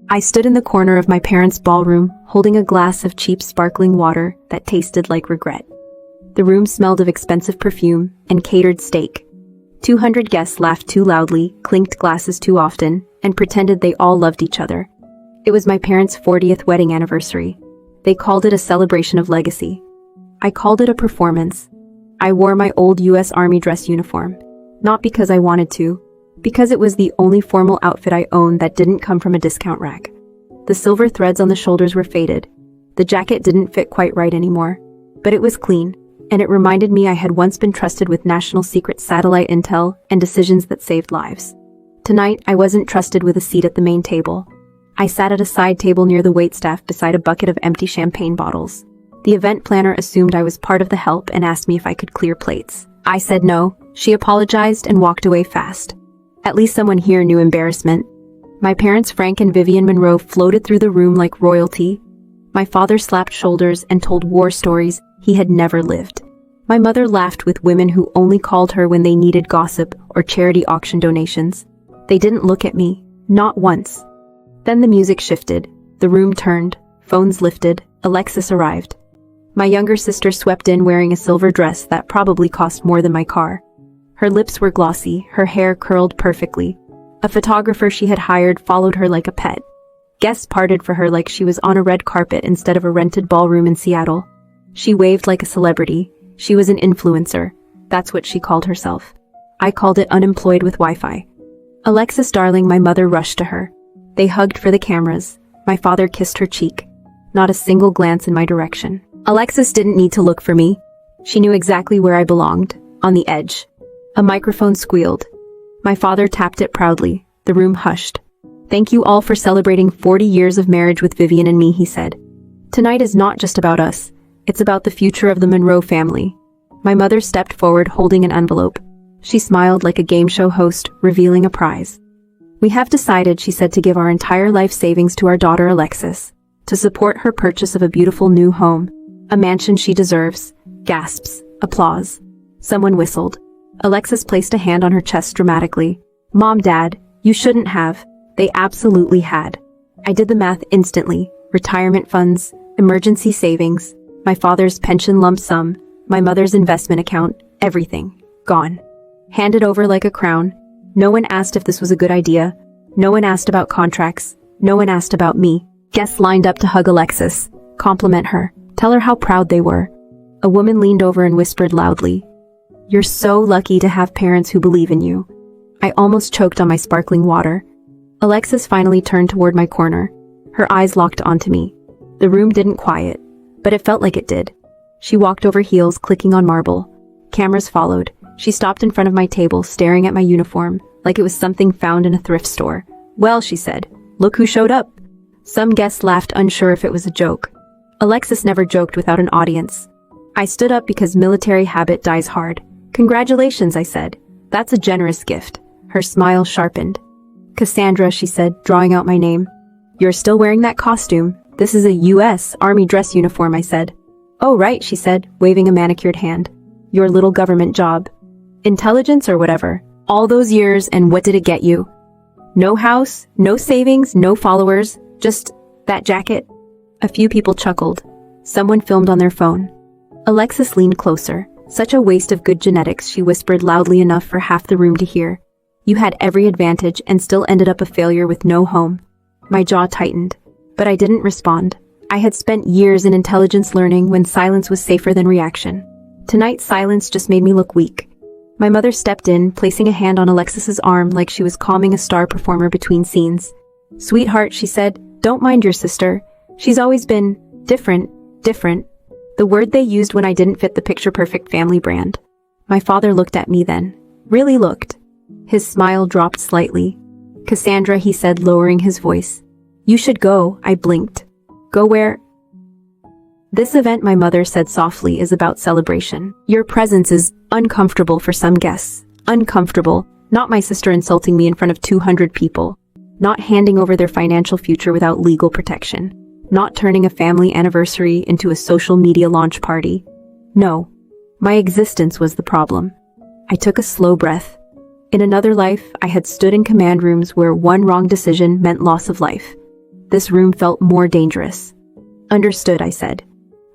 I stood in the corner of my parents' ballroom, holding a glass of cheap sparkling water that tasted like regret. The room smelled of expensive perfume and catered steak. 200 guests laughed too loudly, clinked glasses too often, and pretended they all loved each other. It was my parents' 40th wedding anniversary. They called it a celebration of legacy. I called it a performance. I wore my old U.S. Army dress uniform. Not because I wanted to, because it was the only formal outfit I owned that didn't come from a discount rack. The silver threads on the shoulders were faded. The jacket didn't fit quite right anymore, but it was clean, and it reminded me I had once been trusted with national secret satellite intel and decisions that saved lives. Tonight, I wasn't trusted with a seat at the main table. I sat at a side table near the waitstaff beside a bucket of empty champagne bottles. The event planner assumed I was part of the help and asked me if I could clear plates. I said no. She apologized and walked away fast. At least someone here knew embarrassment. My parents, Frank and Vivian Monroe, floated through the room like royalty. My father slapped shoulders and told war stories he had never lived. My mother laughed with women who only called her when they needed gossip or charity auction donations. They didn't look at me, not once. Then the music shifted. The room turned. Phones lifted. Alexis arrived. My younger sister swept in wearing a silver dress that probably cost more than my car. Her lips were glossy, her hair curled perfectly. A photographer she had hired followed her like a pet. Guests parted for her like she was on a red carpet instead of a rented ballroom in Seattle. She waved like a celebrity. She was an influencer. That's what she called herself. I called it unemployed with Wi-Fi. Alexis, darling, my mother rushed to her. They hugged for the cameras. My father kissed her cheek. Not a single glance in my direction. Alexis didn't need to look for me. She knew exactly where I belonged, on the edge. A microphone squealed. My father tapped it proudly. The room hushed. Thank you all for celebrating 40 years of marriage with Vivian and me, he said. Tonight is not just about us. It's about the future of the Monroe family. My mother stepped forward holding an envelope. She smiled like a game show host, revealing a prize. We have decided, she said, to give our entire life savings to our daughter Alexis, to support her purchase of a beautiful new home, a mansion she deserves. Gasps. Applause. Someone whistled. Alexis placed a hand on her chest dramatically. Mom, Dad, you shouldn't have. They absolutely had. I did the math instantly. Retirement funds, emergency savings, my father's pension lump sum, my mother's investment account, everything. Gone. Handed over like a crown. No one asked if this was a good idea. No one asked about contracts. No one asked about me. Guests lined up to hug Alexis, compliment her, tell her how proud they were. A woman leaned over and whispered loudly, "You're so lucky to have parents who believe in you." I almost choked on my sparkling water. Alexis finally turned toward my corner. Her eyes locked onto me. The room didn't quiet, but it felt like it did. She walked over heels, clicking on marble. Cameras followed. She stopped in front of my table, staring at my uniform, like it was something found in a thrift store. "Well," she said, "look who showed up." Some guests laughed, unsure if it was a joke. Alexis never joked without an audience. I stood up because military habit dies hard. "Congratulations," I said. "That's a generous gift." Her smile sharpened. "Cassandra," she said, drawing out my name. "You're still wearing that costume. This is a U.S. Army dress uniform," I said. "Oh, right," she said, waving a manicured hand. "Your little government job. Intelligence or whatever. All those years, and what did it get you? No house, no savings, no followers, just that jacket." A few people chuckled. Someone filmed on their phone. Alexis leaned closer. "Such a waste of good genetics," she whispered loudly enough for half the room to hear. "You had every advantage and still ended up a failure with no home." My jaw tightened, but I didn't respond. I had spent years in intelligence learning when silence was safer than reaction. Tonight, silence just made me look weak. My mother stepped in, placing a hand on Alexis's arm like she was calming a star performer between scenes. "Sweetheart," she said, "don't mind your sister. She's always been different. The word they used when I didn't fit the picture-perfect family brand. My father looked at me then. Really looked. His smile dropped slightly. "Cassandra," he said, lowering his voice. "You should go," I blinked. "Go where?" "This event," my mother said softly, "is about celebration. Your presence is uncomfortable for some guests. Uncomfortable. Not my sister insulting me in front of 200 people. Not handing over their financial future without legal protection. Not turning a family anniversary into a social media launch party. No. My existence was the problem." I took a slow breath. In another life, I had stood in command rooms where one wrong decision meant loss of life. This room felt more dangerous. Understood, I said.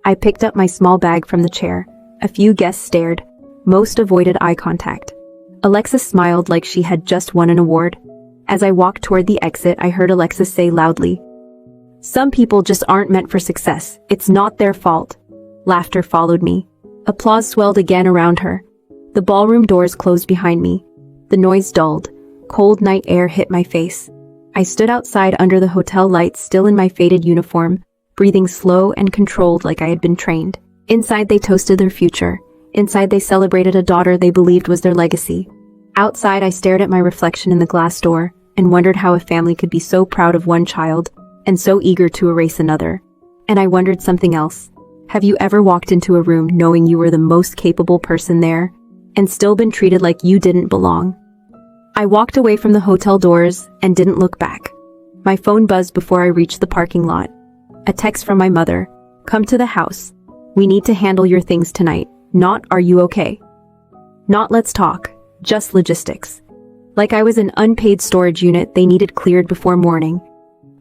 I picked up my small bag from the chair. A few guests stared. Most avoided eye contact. Alexis smiled like she had just won an award. As I walked toward the exit, I heard Alexis say loudly, "Some people just aren't meant for success. It's not their fault." Laughter followed me. Applause swelled again around her. The ballroom doors closed behind me. The noise dulled. Cold night air hit my face. I stood outside under the hotel lights, still in my faded uniform, breathing slow and controlled like I had been trained. Inside they toasted their future. Inside they celebrated a daughter they believed was their legacy. Outside I stared at my reflection in the glass door and wondered how a family could be so proud of one child and so eager to erase another. And I wondered something else. Have you ever walked into a room knowing you were the most capable person there and still been treated like you didn't belong? I walked away from the hotel doors and didn't look back. My phone buzzed before I reached the parking lot. A text from my mother. "Come to the house. We need to handle your things tonight. Not, are you okay? Not, let's talk. Just logistics." Like I was an unpaid storage unit they needed cleared before morning.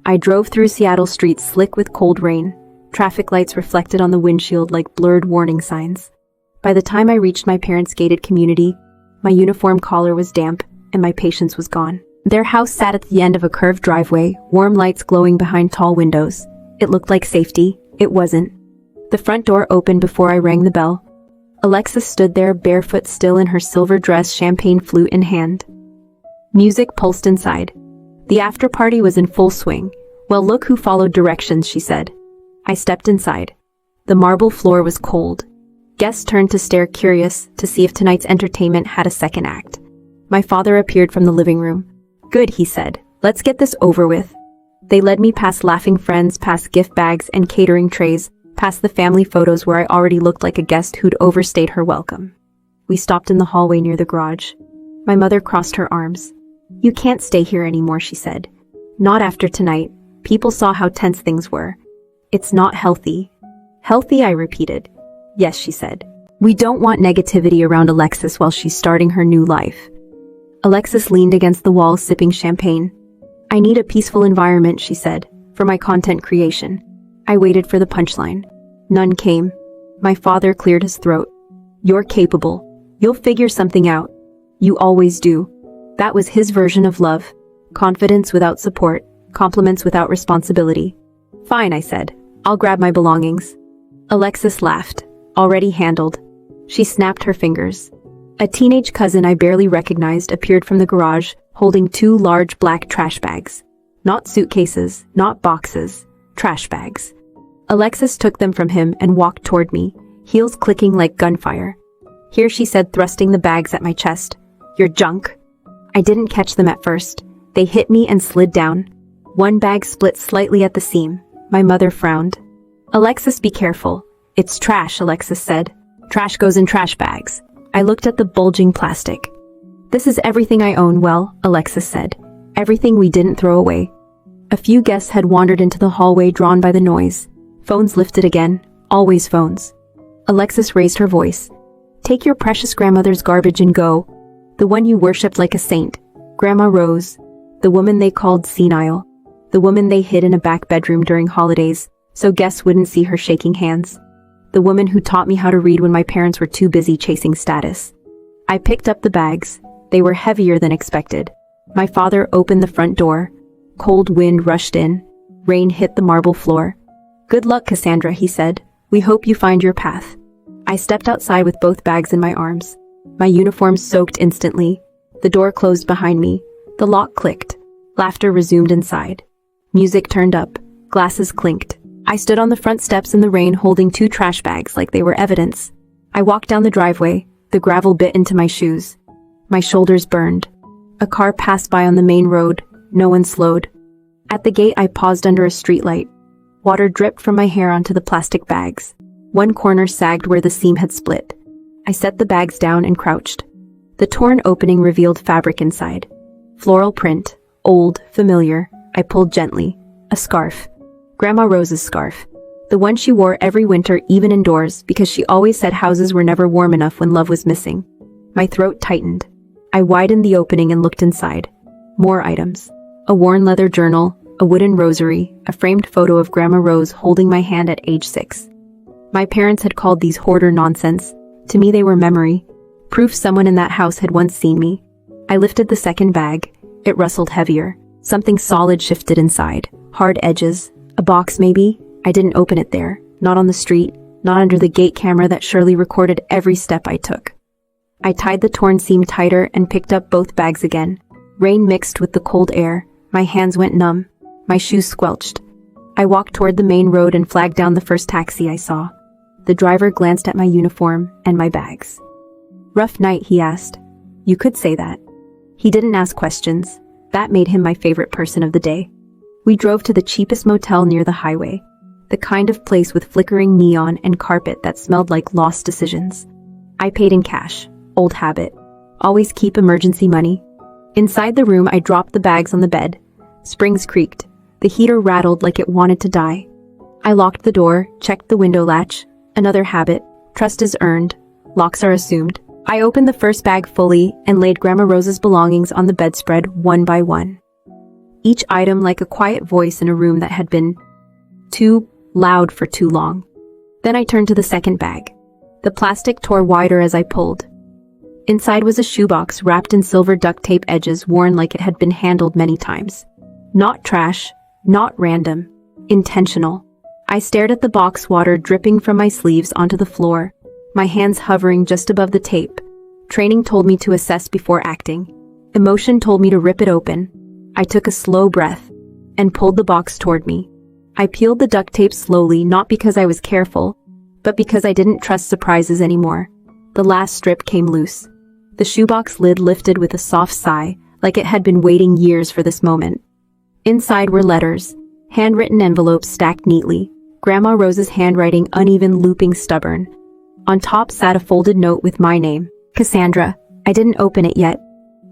I drove through Seattle streets slick with cold rain. Traffic lights reflected on the windshield like blurred warning signs. By the time I reached my parents' gated community, my uniform collar was damp and my patience was gone. Their house sat at the end of a curved driveway, warm lights glowing behind tall windows. It looked like safety. It wasn't. The front door opened before I rang the bell. Alexis stood there, barefoot, still in her silver dress, champagne flute in hand. Music pulsed inside. The after-party was in full swing. "Well, look who followed directions," she said. I stepped inside. The marble floor was cold. Guests turned to stare, curious to see if tonight's entertainment had a second act. My father appeared from the living room. "Good," he said. "Let's get this over with." They led me past laughing friends, past gift bags and catering trays, past the family photos where I already looked like a guest who'd overstayed her welcome. We stopped in the hallway near the garage. My mother crossed her arms. "You can't stay here anymore," she said. "Not after tonight." People saw how tense things were. "It's not healthy." "Healthy?" I repeated. "Yes," she said. "We don't want negativity around Alexis while she's starting her new life." Alexis leaned against the wall, sipping champagne. "I need a peaceful environment," she said, "for my content creation." I waited for the punchline. None came. My father cleared his throat. "You're capable. You'll figure something out. You always do." That was his version of love. Confidence without support, compliments without responsibility. "Fine," I said. "I'll grab my belongings." Alexis laughed. "Already handled." She snapped her fingers. A teenage cousin I barely recognized appeared from the garage, holding 2 large black trash bags. Not suitcases, not boxes, trash bags. Alexis took them from him and walked toward me, heels clicking like gunfire. "Here," she said, thrusting the bags at my chest. "Your junk." I didn't catch them at first. They hit me and slid down. One bag split slightly at the seam. My mother frowned. "Alexis, be careful." "It's trash," Alexis said. "Trash goes in trash bags." I looked at the bulging plastic. "This is everything I own." "Well," Alexis said. "Everything we didn't throw away." A few guests had wandered into the hallway, drawn by the noise. Phones lifted again. Always phones. Alexis raised her voice. "Take your precious grandmother's garbage and go. The one you worshipped like a saint. Grandma Rose. The woman they called senile. The woman they hid in a back bedroom during holidays, so guests wouldn't see her shaking hands. The woman who taught me how to read when my parents were too busy chasing status." I picked up the bags. They were heavier than expected. My father opened the front door. Cold wind rushed in. Rain hit the marble floor. "Good luck, Cassandra," he said. "We hope you find your path." I stepped outside with both bags in my arms. My uniform soaked instantly. The door closed behind me. The lock clicked. Laughter resumed inside. Music turned up. Glasses clinked. I stood on the front steps in the rain, holding 2 trash bags like they were evidence. I walked down the driveway. The gravel bit into my shoes. My shoulders burned. A car passed by on the main road. No one slowed. At the gate, I paused under a streetlight. Water dripped from my hair onto the plastic bags. One corner sagged where the seam had split. I set the bags down and crouched. The torn opening revealed fabric inside. Floral print. Old, familiar. I pulled gently. A scarf. Grandma Rose's scarf. The one she wore every winter, even indoors, because she always said houses were never warm enough when love was missing. My throat tightened. I widened the opening and looked inside. More items. A worn leather journal, a wooden rosary, a framed photo of Grandma Rose holding my hand at age 6. My parents had called these hoarder nonsense. To me they were memory, proof someone in that house had once seen me. I lifted the second bag. It rustled heavier. Something solid shifted inside. Hard edges. A box maybe? I didn't open it there. Not on the street. Not under the gate camera that surely recorded every step I took. I tied the torn seam tighter and picked up both bags again. Rain mixed with the cold air. My hands went numb. My shoes squelched. I walked toward the main road and flagged down the first taxi I saw. The driver glanced at my uniform and my bags. "Rough night," he asked. You could say that. He didn't ask questions. That made him my favorite person of the day. We drove to the cheapest motel near the highway. The kind of place with flickering neon and carpet that smelled like lost decisions. I paid in cash. Old habit. Always keep emergency money. Inside the room I dropped the bags on the bed. Springs creaked. The heater rattled like it wanted to die. I locked the door, checked the window latch. Another habit. Trust is earned. Locks are assumed. I opened the first bag fully and laid Grandma Rose's belongings on the bedspread one by one. Each item like a quiet voice in a room that had been too loud for too long. Then I turned to the second bag. The plastic tore wider as I pulled. Inside was a shoebox wrapped in silver duct tape edges worn like it had been handled many times. Not trash, not random, intentional. I stared at the box, water dripping from my sleeves onto the floor, my hands hovering just above the tape. Training told me to assess before acting. Emotion told me to rip it open. I took a slow breath and pulled the box toward me. I peeled the duct tape slowly, not because I was careful, but because I didn't trust surprises anymore. The last strip came loose. The shoebox lid lifted with a soft sigh, like it had been waiting years for this moment. Inside were letters, handwritten envelopes stacked neatly, Grandma Rose's handwriting uneven, looping, stubborn. On top sat a folded note with my name, Cassandra. I didn't open it yet.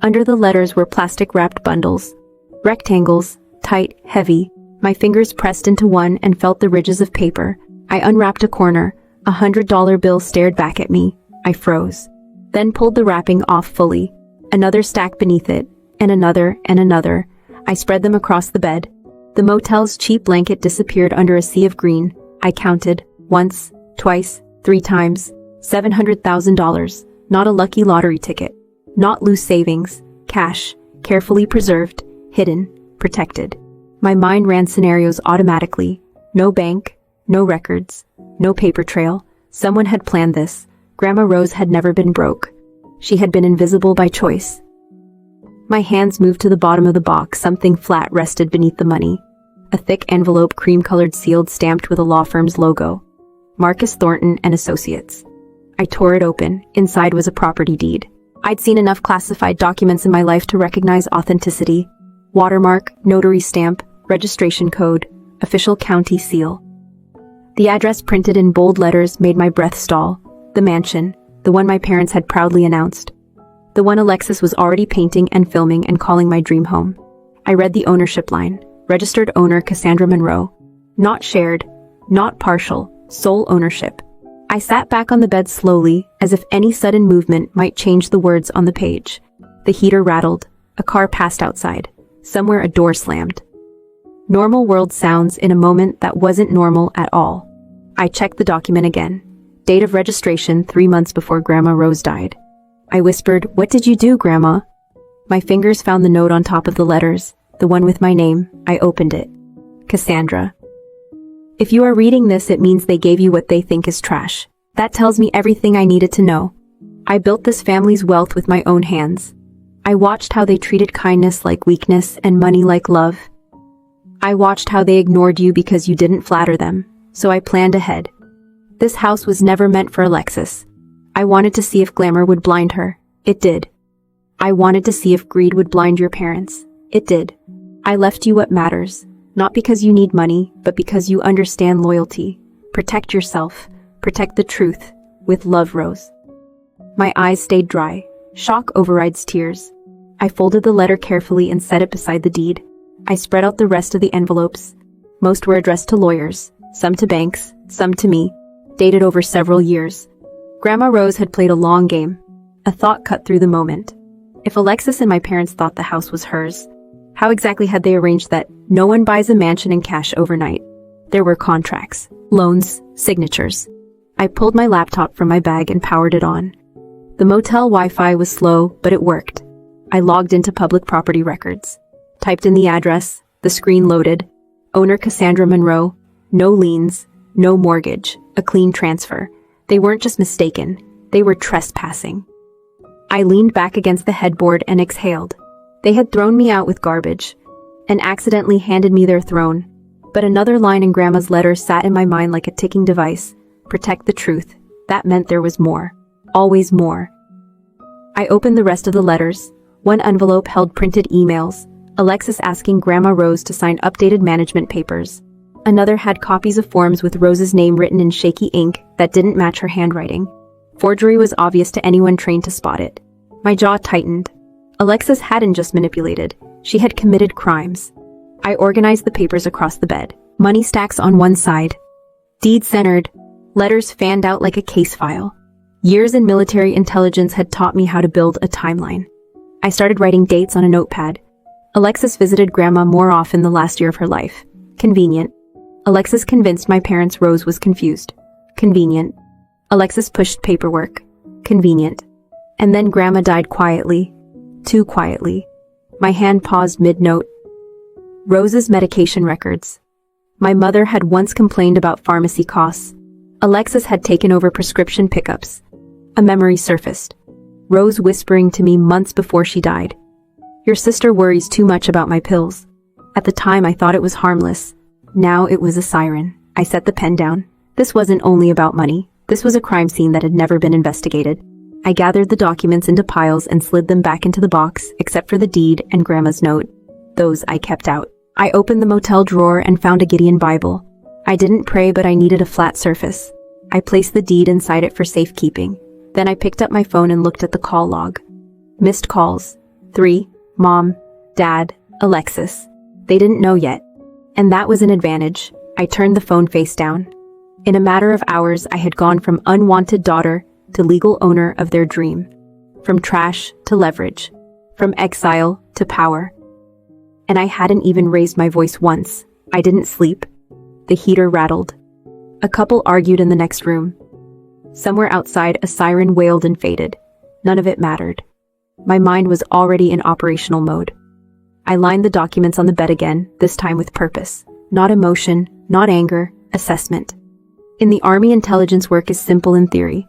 Under the letters were plastic-wrapped bundles. Rectangles, tight, heavy. My fingers pressed into one and felt the ridges of paper. I unwrapped a corner. $100 bill stared back at me. I froze. Then pulled the wrapping off fully. Another stack beneath it, and another, and another. I spread them across the bed. The motel's cheap blanket disappeared under a sea of green. I counted. Once, twice, 3 times. $700,000. Not a lucky lottery ticket. Not loose savings. Cash. Carefully preserved. Hidden. Protected. My mind ran scenarios automatically. No bank. No records. No paper trail. Someone had planned this. Grandma Rose had never been broke. She had been invisible by choice. My hands moved to the bottom of the box. Something flat rested beneath the money. A thick envelope, cream-colored, sealed, stamped with a law firm's logo. Marcus Thornton and Associates. I tore it open. Inside was a property deed. I'd seen enough classified documents in my life to recognize authenticity. Watermark, notary stamp, registration code, official county seal. The address printed in bold letters made my breath stall. The mansion, the one my parents had proudly announced. The one Alexis was already painting and filming and calling my dream home. I read the ownership line. Registered owner Cassandra Monroe. Not shared, not partial, sole ownership. I sat back on the bed slowly, as if any sudden movement might change the words on the page. The heater rattled. A car passed outside. Somewhere a door slammed. Normal world sounds in a moment that wasn't normal at all. I checked the document again. Date of registration 3 months before Grandma Rose died. I whispered, "What did you do, Grandma?" My fingers found the note on top of the letters, the one with my name. I opened it. Cassandra. If you are reading this, it means they gave you what they think is trash. That tells me everything I needed to know. I built this family's wealth with my own hands. I watched how they treated kindness like weakness and money like love. I watched how they ignored you because you didn't flatter them, so I planned ahead. This house was never meant for Alexis. I wanted to see if glamour would blind her. It did. I wanted to see if greed would blind your parents. It did. I left you what matters, not because you need money, but because you understand loyalty. Protect yourself. Protect the truth. With love, Rose. My eyes stayed dry. Shock overrides tears. I folded the letter carefully and set it beside the deed. I spread out the rest of the envelopes. Most were addressed to lawyers, some to banks, some to me, dated over several years. Grandma Rose had played a long game. A thought cut through the moment. If Alexis and my parents thought the house was hers, How exactly had they arranged that no one buys a mansion in cash overnight? There were contracts, loans, signatures. I pulled my laptop from my bag and powered it on. The motel Wi-Fi was slow, but it worked. I logged into public property records. Typed in the address, the screen loaded. Owner Cassandra Monroe, no liens, no mortgage, a clean transfer. They weren't just mistaken, they were trespassing. I leaned back against the headboard and exhaled. They had thrown me out with garbage and accidentally handed me their throne. But another line in Grandma's letter sat in my mind like a ticking device. Protect the truth. That meant there was more. Always more. I opened the rest of the letters. One envelope held printed emails. Alexis asking Grandma Rose to sign updated management papers. Another had copies of forms with Rose's name written in shaky ink that didn't match her handwriting. Forgery was obvious to anyone trained to spot it. My jaw tightened. Alexis hadn't just manipulated. She had committed crimes. I organized the papers across the bed. Money stacks on one side. Deeds centered. Letters fanned out like a case file. Years in military intelligence had taught me how to build a timeline. I started writing dates on a notepad. Alexis visited Grandma more often the last year of her life. Convenient. Alexis convinced my parents Rose was confused. Convenient. Alexis pushed paperwork. Convenient. And then Grandma died quietly. Too quietly. My hand paused mid-note. Rose's medication records. My mother had once complained about pharmacy costs. Alexis had taken over prescription pickups. A memory surfaced. Rose whispering to me months before she died. Your sister worries too much about my pills. At the time I thought it was harmless. Now it was a siren. I set the pen down. This wasn't only about money. This was a crime scene that had never been investigated. I gathered the documents into piles and slid them back into the box, except for the deed and Grandma's note. Those I kept out. I opened the motel drawer and found a Gideon Bible. I didn't pray, but I needed a flat surface. I placed the deed inside it for safekeeping. Then I picked up my phone and looked at the call log. Missed calls. 3. Mom, Dad, Alexis. They didn't know yet. And that was an advantage. I turned the phone face down. In a matter of hours, I had gone from unwanted daughter to legal owner of their dream. From trash to leverage. From exile to power. And I hadn't even raised my voice once. I didn't sleep. The heater rattled. A couple argued in the next room. Somewhere outside, a siren wailed and faded. None of it mattered. My mind was already in operational mode. I lined the documents on the bed again, this time with purpose. Not emotion, not anger, assessment. In the Army, intelligence work is simple in theory.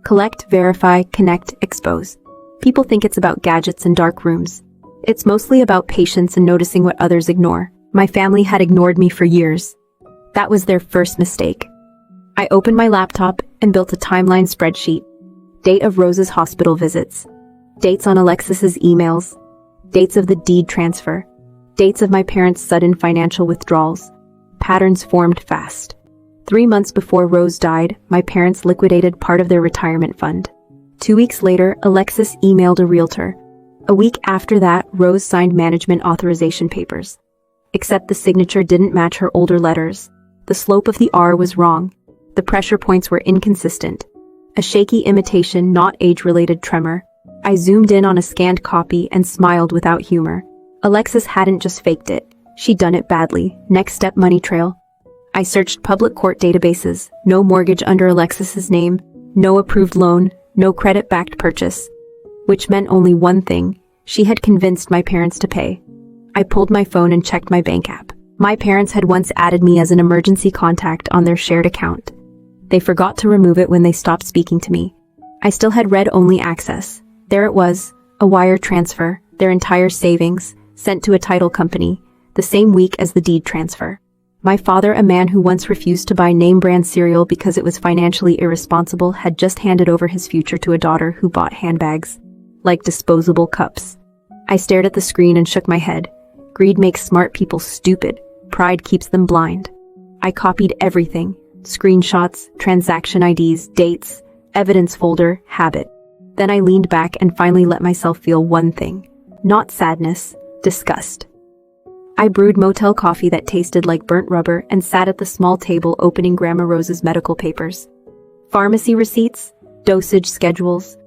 Collect, verify, connect, expose. People think it's about gadgets and dark rooms. It's mostly about patience and noticing what others ignore. My family had ignored me for years. That was their first mistake. I opened my laptop and built a timeline spreadsheet. Date of Rose's hospital visits. Dates on Alexis's emails. Dates of the deed transfer. Dates of my parents' sudden financial withdrawals. Patterns formed fast. 3 months before Rose died, my parents liquidated part of their retirement fund. 2 weeks later, Alexis emailed a realtor. A week after that, Rose signed management authorization papers. Except the signature didn't match her older letters. The slope of the R was wrong. The pressure points were inconsistent. A shaky imitation, not age-related tremor. I zoomed in on a scanned copy and smiled without humor. Alexis hadn't just faked it. She'd done it badly. Next step, money trail. I searched public court databases. No mortgage under Alexis's name. No approved loan. No credit-backed purchase. Which meant only one thing. She had convinced my parents to pay. I pulled my phone and checked my bank app. My parents had once added me as an emergency contact on their shared account. They forgot to remove it when they stopped speaking to me. I still had read-only access. There it was, a wire transfer, their entire savings, sent to a title company, the same week as the deed transfer. My father, a man who once refused to buy name-brand cereal because it was financially irresponsible, had just handed over his future to a daughter who bought handbags, like disposable cups. I stared at the screen and shook my head. Greed makes smart people stupid. Pride keeps them blind. I copied everything. Screenshots, transaction IDs, dates, evidence folder, habit. Then I leaned back and finally let myself feel one thing. Not sadness, disgust. I brewed motel coffee that tasted like burnt rubber and sat at the small table opening Grandma Rose's medical papers. Pharmacy receipts, dosage schedules,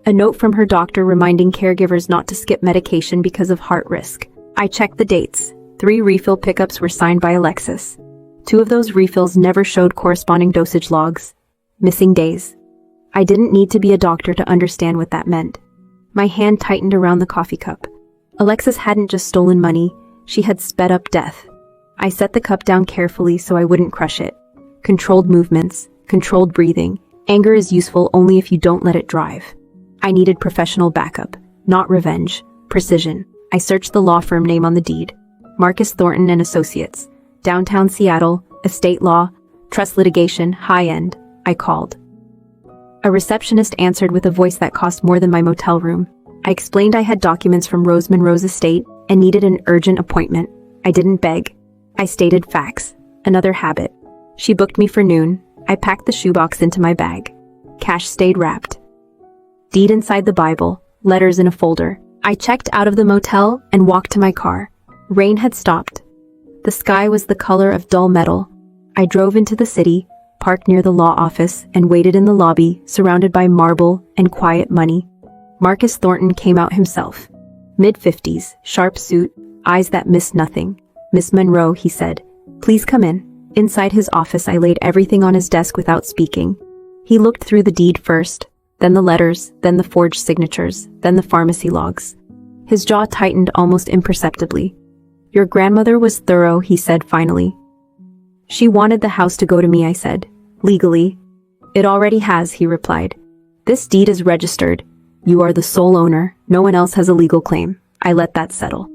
a note from her doctor reminding caregivers not to skip medication because of heart risk. I checked the dates. 3 refill pickups were signed by Alexis. 2 of those refills never showed corresponding dosage logs. Missing days. I didn't need to be a doctor to understand what that meant. My hand tightened around the coffee cup. Alexis hadn't just stolen money, she had sped up death. I set the cup down carefully so I wouldn't crush it. Controlled movements, controlled breathing. Anger is useful only if you don't let it drive. I needed professional backup, not revenge. Precision. I searched the law firm name on the deed. Marcus Thornton and Associates. Downtown Seattle, estate law, trust litigation, high-end. I called. A receptionist answered with a voice that cost more than my motel room. I explained I had documents from Rose Monroe's estate and needed an urgent appointment. I didn't beg. I stated facts. Another habit. She booked me for noon. I packed the shoebox into my bag. Cash stayed wrapped. Deed inside the Bible, letters in a folder. I checked out of the motel and walked to my car. Rain had stopped. The sky was the color of dull metal. I drove into the city, parked near the law office, and waited in the lobby, surrounded by marble and quiet money. Marcus Thornton came out himself. Mid-50s, sharp suit, eyes that missed nothing. "Miss Monroe," he said. "Please come in." Inside his office, I laid everything on his desk without speaking. He looked through the deed first, then the letters, then the forged signatures, then the pharmacy logs. His jaw tightened almost imperceptibly. "Your grandmother was thorough," he said finally. "She wanted the house to go to me," I said. "Legally." "It already has," he replied. "This deed is registered. You are the sole owner. No one else has a legal claim." I let that settle.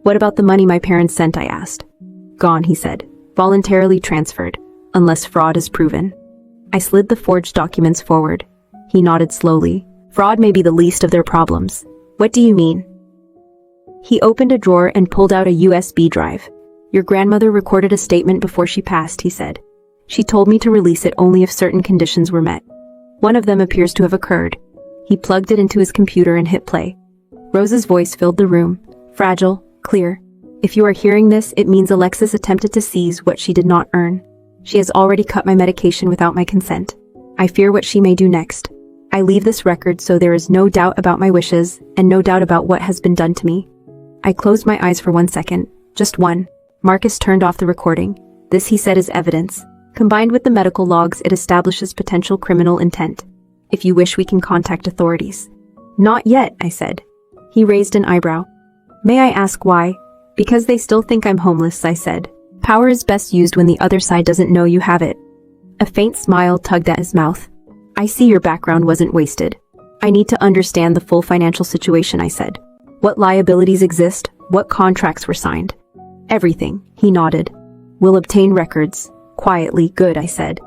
"What about the money my parents sent?" I asked. "Gone," he said. "Voluntarily transferred, unless fraud is proven." I slid the forged documents forward. He nodded slowly. "Fraud may be the least of their problems." "What do you mean?" He opened a drawer and pulled out a USB drive. "Your grandmother recorded a statement before she passed," he said. "She told me to release it only if certain conditions were met. One of them appears to have occurred." He plugged it into his computer and hit play. Rose's voice filled the room, fragile, clear. "If you are hearing this, it means Alexis attempted to seize what she did not earn. She has already cut my medication without my consent. I fear what she may do next. I leave this record so there is no doubt about my wishes, and no doubt about what has been done to me." I closed my eyes for 1 second. Just one. Marcus turned off the recording. "This," he said, "is evidence. Combined with the medical logs, it establishes potential criminal intent. If you wish, we can contact authorities." "Not yet," I said. He raised an eyebrow. "May I ask why?" "Because they still think I'm homeless," I said. "Power is best used when the other side doesn't know you have it." A faint smile tugged at his mouth. "I see your background wasn't wasted. I need to understand the full financial situation," I said. "What liabilities exist? What contracts were signed?" "Everything," he nodded. "We'll obtain records." Quietly. "Good," I said.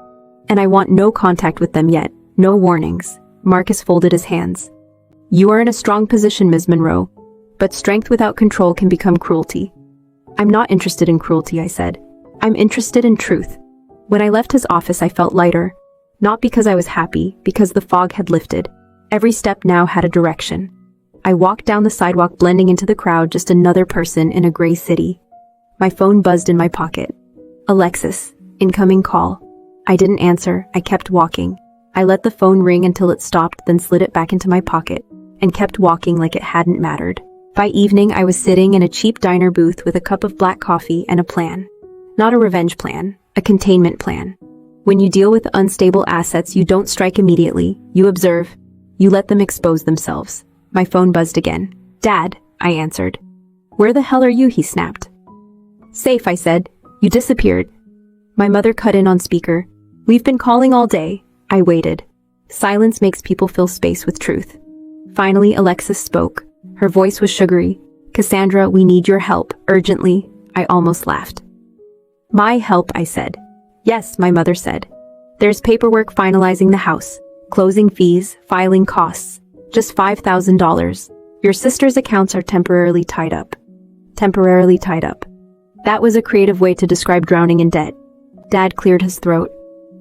"And I want no contact with them yet. No warnings." Marcus folded his hands. "You are in a strong position, Ms. Monroe. But strength without control can become cruelty." "I'm not interested in cruelty," I said. "I'm interested in truth." When I left his office, I felt lighter. Not because I was happy, because the fog had lifted. Every step now had a direction. I walked down the sidewalk, blending into the crowd, just another person in a gray city. My phone buzzed in my pocket. "Alexis, incoming call." I didn't answer. I kept walking. I let the phone ring until it stopped, then slid it back into my pocket, and kept walking like it hadn't mattered. By evening, I was sitting in a cheap diner booth with a cup of black coffee and a plan. Not a revenge plan, a containment plan. When you deal with unstable assets, you don't strike immediately. You observe. You let them expose themselves. My phone buzzed again. "Dad," I answered. "Where the hell are you?" he snapped. "Safe," I said. "You disappeared." My mother cut in on speaker. "We've been calling all day." I waited. Silence makes people fill space with truth. Finally, Alexis spoke. Her voice was sugary. "Cassandra, we need your help, urgently." I almost laughed. "My help," I said. "Yes," my mother said. "There's paperwork finalizing the house. Closing fees, filing costs. Just $5,000. Your sister's accounts are temporarily tied up." Temporarily tied up. That was a creative way to describe drowning in debt. Dad cleared his throat.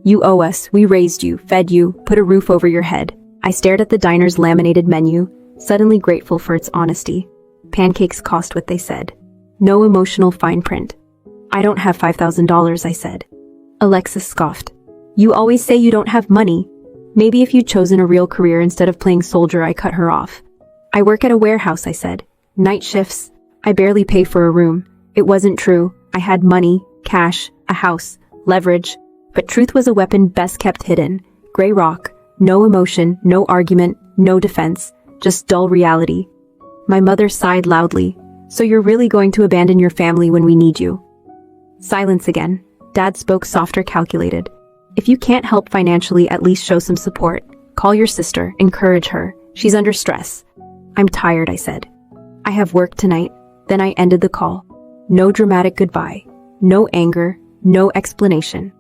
"You owe us. We raised you, fed you, put a roof over your head." I stared at the diner's laminated menu, suddenly grateful for its honesty. Pancakes cost what they said. No emotional fine print. "I don't have $5,000, I said. Alexis scoffed. "You always say you don't have money. Maybe if you'd chosen a real career instead of playing soldier." I cut her off. "I work at a warehouse," I said. "Night shifts. I barely pay for a room. It wasn't true. I had money, cash, a house, leverage. But truth was a weapon best kept hidden. Gray rock. No emotion, no argument, no defense. Just dull reality. My mother sighed loudly. So you're really going to abandon your family when we need you? Silence again. Dad spoke softer, calculated. If you can't help financially, at least show some support. Call your sister, encourage her. She's under stress. I'm tired, I said. I have work tonight. Then I ended the call. No dramatic goodbye. No anger. No explanation.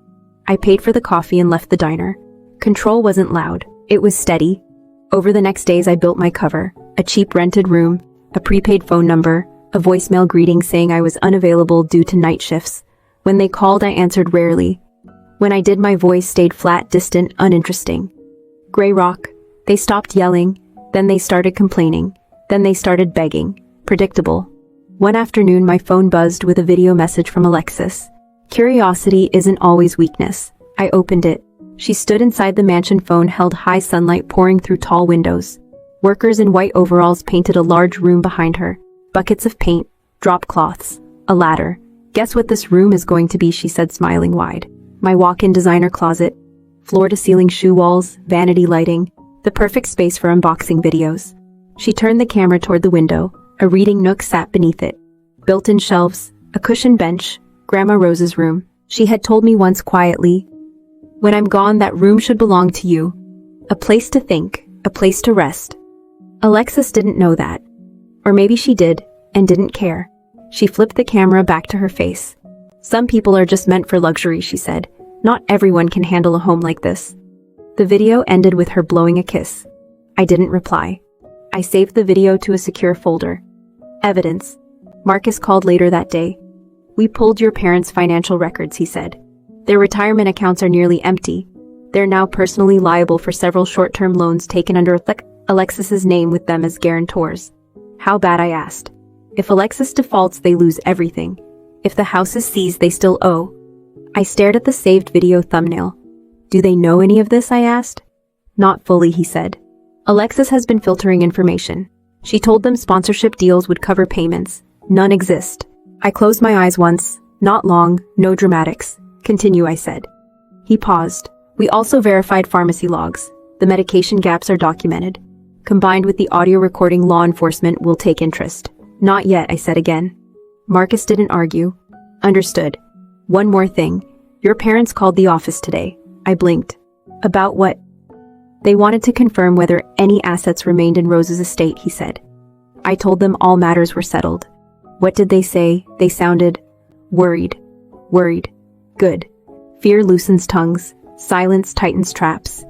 I paid for the coffee and left the diner. Control wasn't loud. It was steady. Over the next days I built my cover. A cheap rented room. A prepaid phone number. A voicemail greeting saying I was unavailable due to night shifts. When they called, I answered rarely. When I did, my voice stayed flat, distant, uninteresting. Gray rock. They stopped yelling. Then they started complaining. Then they started begging. Predictable. One afternoon, my phone buzzed with a video message from Alexis. Curiosity isn't always weakness. I opened it. She stood inside the mansion, phone held high, sunlight pouring through tall windows. Workers in white overalls painted a large room behind her. Buckets of paint, drop cloths, a ladder. Guess what this room is going to be, she said, smiling wide. My walk-in designer closet. Floor-to-ceiling shoe walls, vanity lighting. The perfect space for unboxing videos. She turned the camera toward the window. A reading nook sat beneath it. Built-in shelves, a cushioned bench, Grandma Rose's room. She had told me once quietly, "When I'm gone, that room should belong to you. A place to think, a place to rest." Alexis didn't know that. Or maybe she did, and didn't care. She flipped the camera back to her face. "Some people are just meant for luxury," she said. "Not everyone can handle a home like this." The video ended with her blowing a kiss. I didn't reply. I saved the video to a secure folder. Evidence. Marcus called later that day. "We pulled your parents' financial records," he said. "Their retirement accounts are nearly empty. They're now personally liable for several short-term loans taken under Alexis's name with them as guarantors." How bad, I asked. If Alexis defaults, they lose everything. If the house is seized, they still owe. I stared at the saved video thumbnail. Do they know any of this, I asked. Not fully, he said. Alexis has been filtering information. She told them sponsorship deals would cover payments. None exist. I closed my eyes once. Not long, no dramatics. Continue, I said. He paused. We also verified pharmacy logs. The medication gaps are documented. Combined with the audio recording, law enforcement will take interest. Not yet, I said again. Marcus didn't argue. Understood. One more thing. Your parents called the office today. I blinked. About what? They wanted to confirm whether any assets remained in Rose's estate, he said. I told them all matters were settled. What did they say? They sounded worried. Worried. Good. Fear loosens tongues. Silence tightens traps.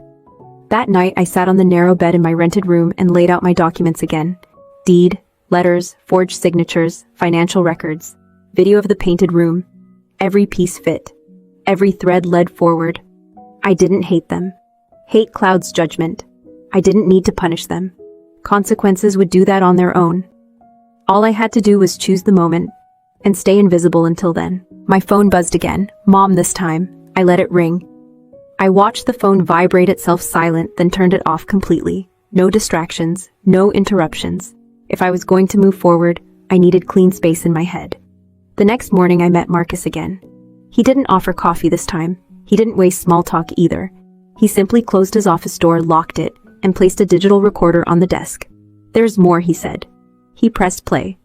That night, I sat on the narrow bed in my rented room and laid out my documents again. Deed, letters, forged signatures, financial records, video of the painted room. Every piece fit. Every thread led forward. I didn't hate them. Hate clouds judgment. I didn't need to punish them. Consequences would do that on their own. All I had to do was choose the moment and stay invisible until then. My phone buzzed again. Mom this time. I let it ring. I watched the phone vibrate itself silent, then turned it off completely. No distractions, no interruptions. If I was going to move forward, I needed clean space in my head. The next morning I met Marcus again. He didn't offer coffee this time. He didn't waste small talk either. He simply closed his office door, locked it, and placed a digital recorder on the desk. There's more, he said. He pressed play.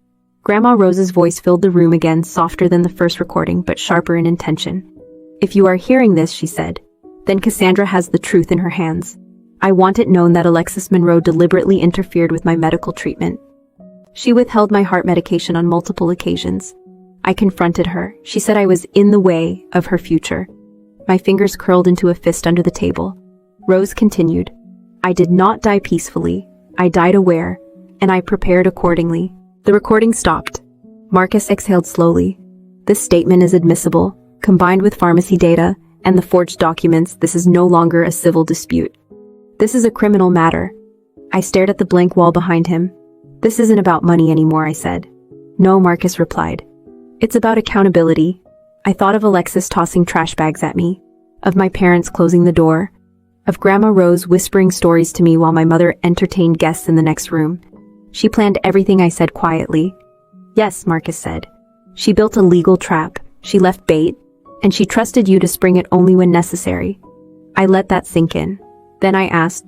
Grandma Rose's voice filled the room again, softer than the first recording, but sharper in intention. If you are hearing this, she said, then Cassandra has the truth in her hands. I want it known that Alexis Monroe deliberately interfered with my medical treatment. She withheld my heart medication on multiple occasions. I confronted her. She said I was in the way of her future. My fingers curled into a fist under the table. Rose continued. I did not die peacefully. I died aware, and I prepared accordingly. The recording stopped. Marcus exhaled slowly. This statement is admissible. Combined with pharmacy data and the forged documents, this is no longer a civil dispute. This is a criminal matter. I stared at the blank wall behind him. This isn't about money anymore, I said. No, Marcus replied. It's about accountability. I thought of Alexis tossing trash bags at me, of my parents closing the door, of Grandma Rose whispering stories to me while my mother entertained guests in the next room. She planned everything, I said quietly. Yes, Marcus said. She built a legal trap, she left bait, and she trusted you to spring it only when necessary. I let that sink in. Then I asked,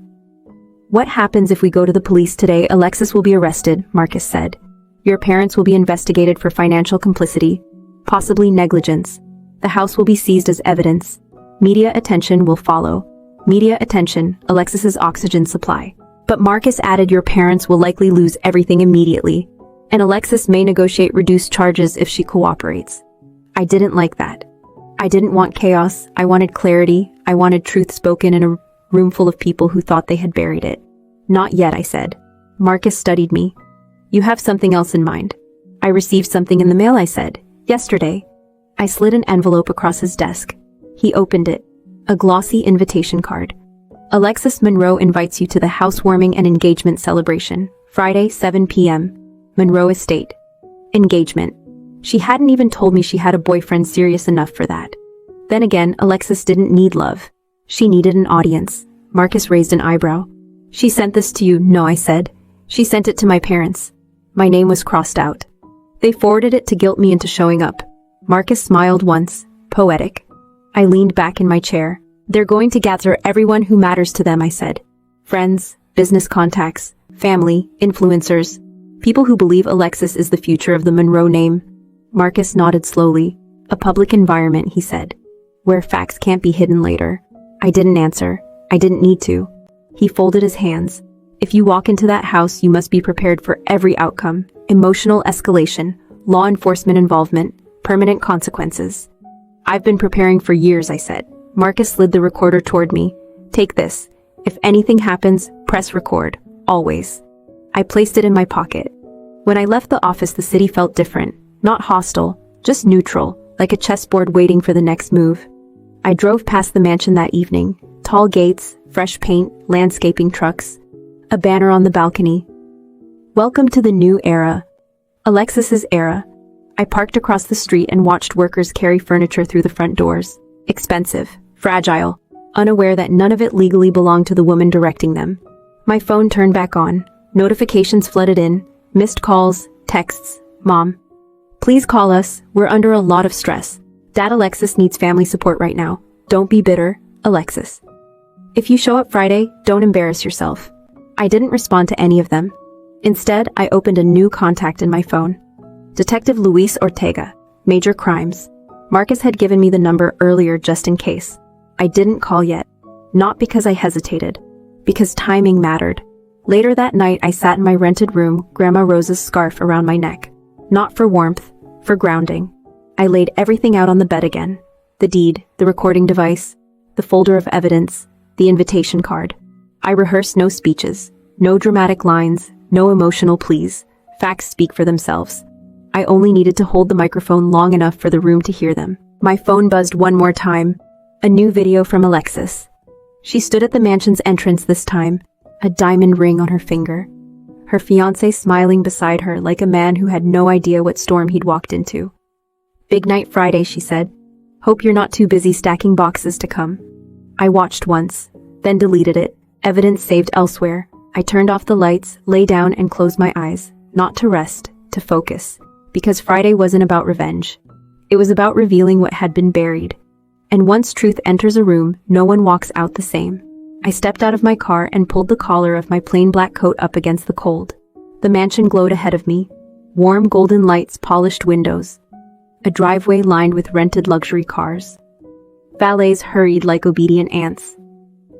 "What happens if we go to the police today?" "Alexis will be arrested," Marcus said. "Your parents will be investigated for financial complicity, possibly negligence. The house will be seized as evidence. Media attention will follow. Media attention, Alexis's oxygen supply." But Marcus added, "Your parents will likely lose everything immediately, and Alexis may negotiate reduced charges if she cooperates." I didn't like that. I didn't want chaos, I wanted clarity, I wanted truth spoken in a room full of people who thought they had buried it. "Not yet," I said. Marcus studied me. "You have something else in mind." "I received something in the mail," I said. "Yesterday." I slid an envelope across his desk. He opened it. A glossy invitation card. "Alexis Monroe invites you to the housewarming and engagement celebration, Friday, 7 p.m. Monroe Estate." Engagement. She hadn't even told me she had a boyfriend serious enough for that. Then again, Alexis didn't need love. She needed an audience. Marcus raised an eyebrow. "She sent this to you." "No," I said. "She sent it to my parents." My name was crossed out. "They forwarded it to guilt me into showing up." Marcus smiled once. Poetic. I leaned back in my chair. "They're going to gather everyone who matters to them," I said. "Friends, business contacts, family, influencers, people who believe Alexis is the future of the Monroe name." Marcus nodded slowly. "A public environment," he said, "where facts can't be hidden later." I didn't answer. I didn't need to. He folded his hands. "If you walk into that house, you must be prepared for every outcome. Emotional escalation, law enforcement involvement, permanent consequences." "I've been preparing for years," I said. Marcus slid the recorder toward me. "Take this. If anything happens, press record. Always." I placed it in my pocket. When I left the office, the city felt different. Not hostile, just neutral, like a chessboard waiting for the next move. I drove past the mansion that evening. Tall gates, fresh paint, landscaping trucks. A banner on the balcony. "Welcome to the new era." Alexis's era. I parked across the street and watched workers carry furniture through the front doors. Expensive, fragile, unaware that none of it legally belonged to the woman directing them. My phone turned back on. Notifications flooded in. Missed calls, texts. "Mom, please call us. We're under a lot of stress. Dad, Alexis needs family support right now. Don't be bitter, Alexis. If you show up Friday, don't embarrass yourself." I didn't respond to any of them. Instead, I opened a new contact in my phone. Detective Luis Ortega, Major Crimes. Marcus had given me the number earlier just in case. I didn't call yet. Not because I hesitated. Because timing mattered. Later that night, I sat in my rented room, Grandma Rosa's scarf around my neck. Not for warmth, for grounding. I laid everything out on the bed again. The deed, the recording device, the folder of evidence, the invitation card. I rehearsed no speeches, no dramatic lines, no emotional pleas. Facts speak for themselves. I only needed to hold the microphone long enough for the room to hear them. My phone buzzed one more time. A new video from Alexis. She stood at the mansion's entrance this time, a diamond ring on her finger. Her fiancé smiling beside her like a man who had no idea what storm he'd walked into. "Big night Friday," she said. "Hope you're not too busy stacking boxes to come." I watched once, then deleted it. Evidence saved elsewhere. I turned off the lights, lay down and closed my eyes. Not to rest, to focus. Because Friday wasn't about revenge. It was about revealing what had been buried. And once truth enters a room, no one walks out the same. I stepped out of my car and pulled the collar of my plain black coat up against the cold. The mansion glowed ahead of me. Warm golden lights, polished windows. A driveway lined with rented luxury cars. Valets hurried like obedient ants.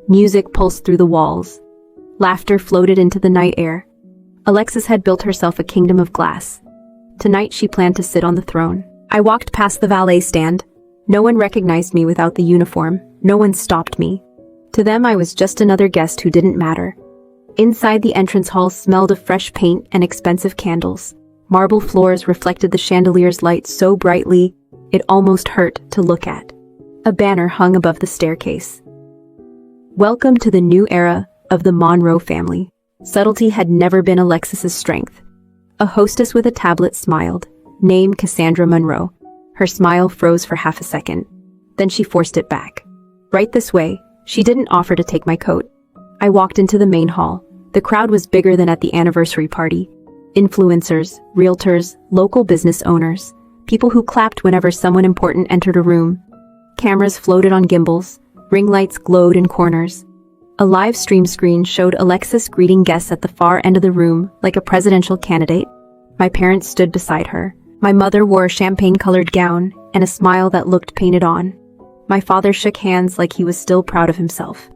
Music pulsed through the walls. Laughter floated into the night air. Alexis had built herself a kingdom of glass. Tonight she planned to sit on the throne. I walked past the valet stand. No one recognized me without the uniform. No one stopped me. To them I was just another guest who didn't matter. Inside the entrance hall smelled of fresh paint and expensive candles. Marble floors reflected the chandelier's light so brightly, it almost hurt to look at. A banner hung above the staircase. "Welcome to the new era of the Monroe family." Subtlety had never been Alexis's strength. A hostess with a tablet smiled. Name Cassandra Monroe. Her smile froze for half a second. Then she forced it back. "Right this way." She didn't offer to take my coat. I walked into the main hall. The crowd was bigger than at the anniversary party. Influencers, realtors, local business owners, people who clapped whenever someone important entered a room. Cameras floated on gimbals, ring lights glowed in corners. A live stream screen showed Alexis greeting guests at the far end of the room like a presidential candidate. My parents stood beside her. My mother wore a champagne-colored gown and a smile that looked painted on. My father shook hands like he was still proud of himself.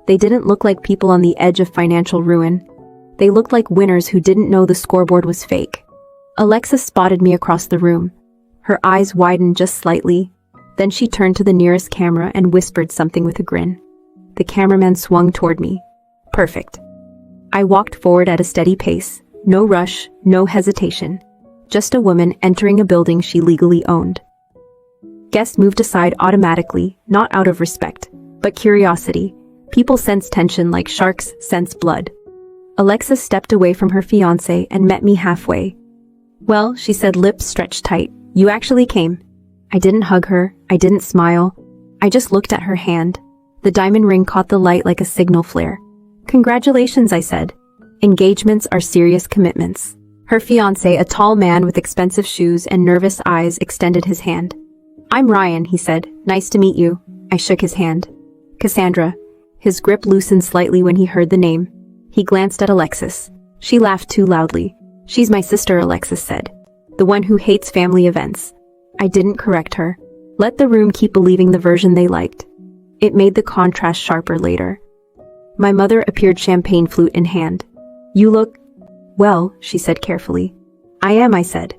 They didn't look like people on the edge of financial ruin. They looked like winners who didn't know the scoreboard was fake. Alexis spotted me across the room. Her eyes widened just slightly. Then she turned to the nearest camera and whispered something with a grin. The cameraman swung toward me. Perfect. I walked forward at a steady pace. No rush, no hesitation. Just a woman entering a building she legally owned. Guests moved aside automatically, not out of respect, but curiosity. People sense tension like sharks sense blood. Alexis stepped away from her fiancé and met me halfway. Well, she said, lips stretched tight, you actually came. I didn't hug her, I didn't smile. I just looked at her hand. The diamond ring caught the light like a signal flare. Congratulations, I said. Engagements are serious commitments. Her fiancé, a tall man with expensive shoes and nervous eyes, extended his hand. I'm Ryan, he said. Nice to meet you. I shook his hand. Cassandra. His grip loosened slightly when he heard the name. He glanced at Alexis. She laughed too loudly. She's my sister, Alexis said. The one who hates family events. I didn't correct her. Let the room keep believing the version they liked. It made the contrast sharper later. My mother appeared, champagne flute in hand. You look... well, she said carefully. I am, I said.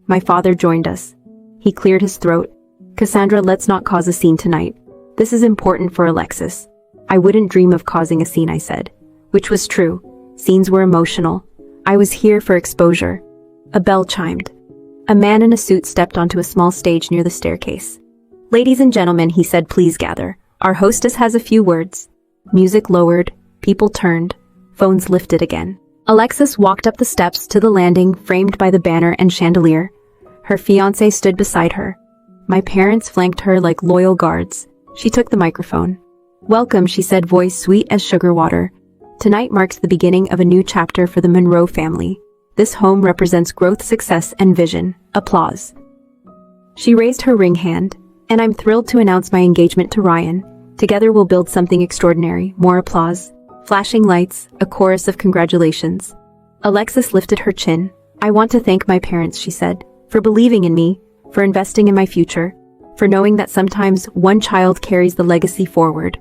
My father joined us. He cleared his throat. Cassandra, let's not cause a scene tonight. This is important for Alexis. I wouldn't dream of causing a scene, I said. Which was true. Scenes were emotional. I was here for exposure. A bell chimed. A man in a suit stepped onto a small stage near the staircase. Ladies and gentlemen, he said, please gather. Our hostess has a few words. Music lowered. People turned. Phones lifted again. Alexis walked up the steps to the landing framed by the banner and chandelier. Her fiancé stood beside her. My parents flanked her like loyal guards. She took the microphone. Welcome, she said, voice sweet as sugar water. Tonight marks the beginning of a new chapter for the Monroe family. This home represents growth, success, and vision. Applause. She raised her ring hand. And I'm thrilled to announce my engagement to Ryan. Together we'll build something extraordinary. More applause. Flashing lights, a chorus of congratulations. Alexis lifted her chin. I want to thank my parents, she said, for believing in me, for investing in my future, for knowing that sometimes one child carries the legacy forward.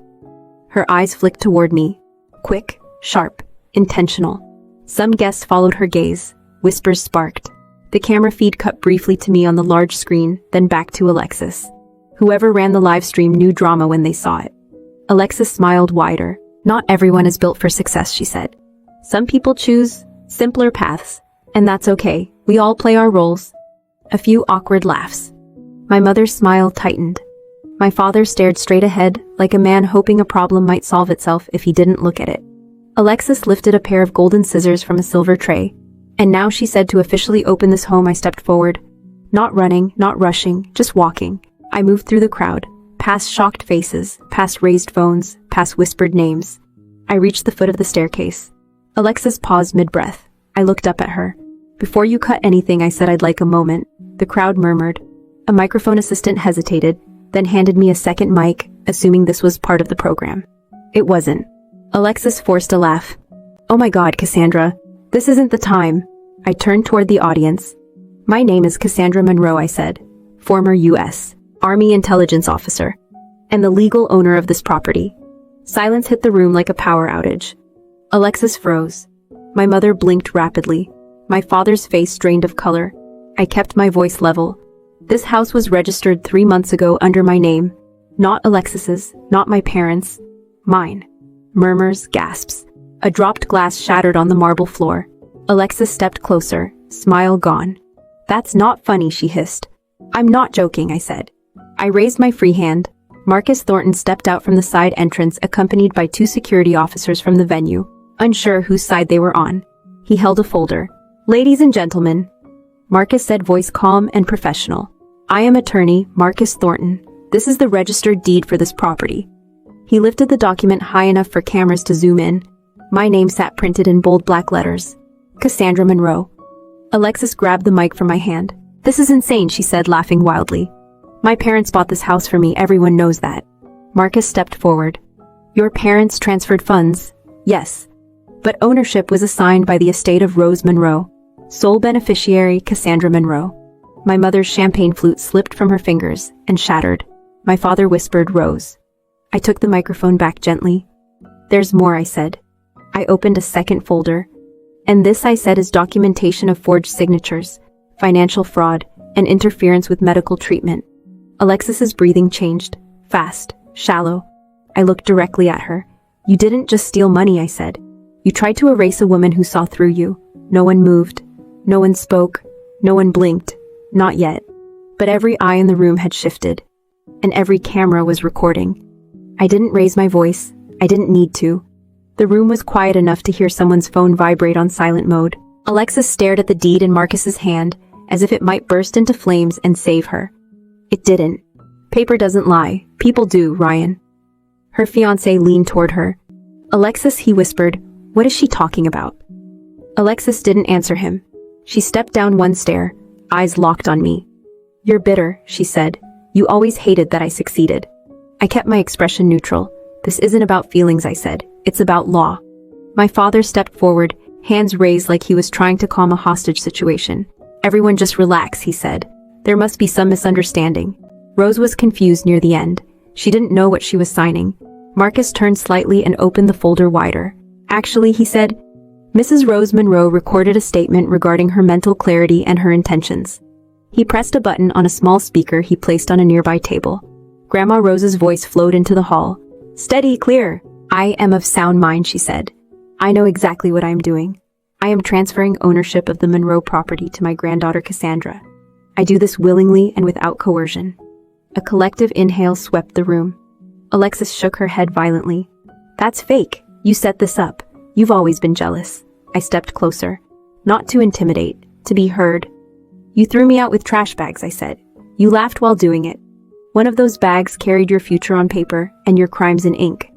Her eyes flicked toward me. Quick, sharp, intentional. Some guests followed her gaze. Whispers sparked. The camera feed cut briefly to me on the large screen, then back to Alexis. Whoever ran the live stream knew drama when they saw it. Alexis smiled wider. Not everyone is built for success, she said. Some people choose simpler paths, and that's okay. We all play our roles. A few awkward laughs. My mother's smile tightened. My father stared straight ahead, like a man hoping a problem might solve itself if he didn't look at it. Alexis lifted a pair of golden scissors from a silver tray. And now, she said, to officially open this home, I stepped forward. Not running, not rushing, just walking. I moved through the crowd, past shocked faces, past raised phones, past whispered names. I reached the foot of the staircase. Alexis paused mid-breath. I looked up at her. Before you cut anything, I said I'd like a moment. The crowd murmured. A microphone assistant hesitated, then handed me a second mic, assuming this was part of the program. It wasn't. Alexis forced a laugh. Oh my God, Cassandra. This isn't the time. I turned toward the audience. My name is Cassandra Monroe, I said. Former U.S. Army intelligence officer. And the legal owner of this property. Silence hit the room like a power outage. Alexis froze. My mother blinked rapidly. My father's face drained of color. I kept my voice level. This house was registered 3 months ago under my name. Not Alexis's, not my parents'. Mine. Murmurs, gasps. A dropped glass shattered on the marble floor. Alexis stepped closer, smile gone. That's not funny, she hissed. I'm not joking, I said. I raised my free hand. Marcus Thornton stepped out from the side entrance accompanied by 2 security officers from the venue, unsure whose side they were on. He held a folder. Ladies and gentlemen, Marcus said, voice calm and professional. I am attorney Marcus Thornton. This is the registered deed for this property. He lifted the document high enough for cameras to zoom in. My name sat printed in bold black letters. Cassandra Monroe. Alexis grabbed the mic from my hand. "This is insane," she said, laughing wildly. "My parents bought this house for me, everyone knows that." Marcus stepped forward. "Your parents transferred funds?" "Yes. But ownership was assigned by the estate of Rose Monroe. Sole beneficiary, Cassandra Monroe." My mother's champagne flute slipped from her fingers and shattered. My father whispered, "Rose." I took the microphone back gently. "There's more," I said. I opened a second folder. "And this," I said, "is documentation of forged signatures, financial fraud, and interference with medical treatment." Alexis's breathing changed. Fast, shallow. I looked directly at her. "You didn't just steal money," I said. "You tried to erase a woman who saw through you." No one moved. No one spoke. No one blinked. Not yet. But every eye in the room had shifted. And every camera was recording. I didn't raise my voice. I didn't need to. The room was quiet enough to hear someone's phone vibrate on silent mode. Alexis stared at the deed in Marcus's hand, as if it might burst into flames and save her. It didn't. Paper doesn't lie. People do, Ryan. Her fiancé leaned toward her. "Alexis," he whispered, "what is she talking about?" Alexis didn't answer him. She stepped down one stair, eyes locked on me. "You're bitter," she said. "You always hated that I succeeded." I kept my expression neutral. "This isn't about feelings," I said. "It's about law." My father stepped forward, hands raised like he was trying to calm a hostage situation. "Everyone just relax," he said. "There must be some misunderstanding." Rose was confused near the end. She didn't know what she was signing. Marcus turned slightly and opened the folder wider. "Actually," he said, "Mrs. Rose Monroe recorded a statement regarding her mental clarity and her intentions." He pressed a button on a small speaker he placed on a nearby table. Grandma Rose's voice flowed into the hall. "Steady, clear. I am of sound mind," she said. "I know exactly what I am doing. I am transferring ownership of the Monroe property to my granddaughter Cassandra. I do this willingly and without coercion." A collective inhale swept the room. Alexis shook her head violently. "That's fake. You set this up. You've always been jealous." I stepped closer. Not to intimidate, to be heard. "You threw me out with trash bags," I said. "You laughed while doing it. One of those bags carried your future on paper and your crimes in ink."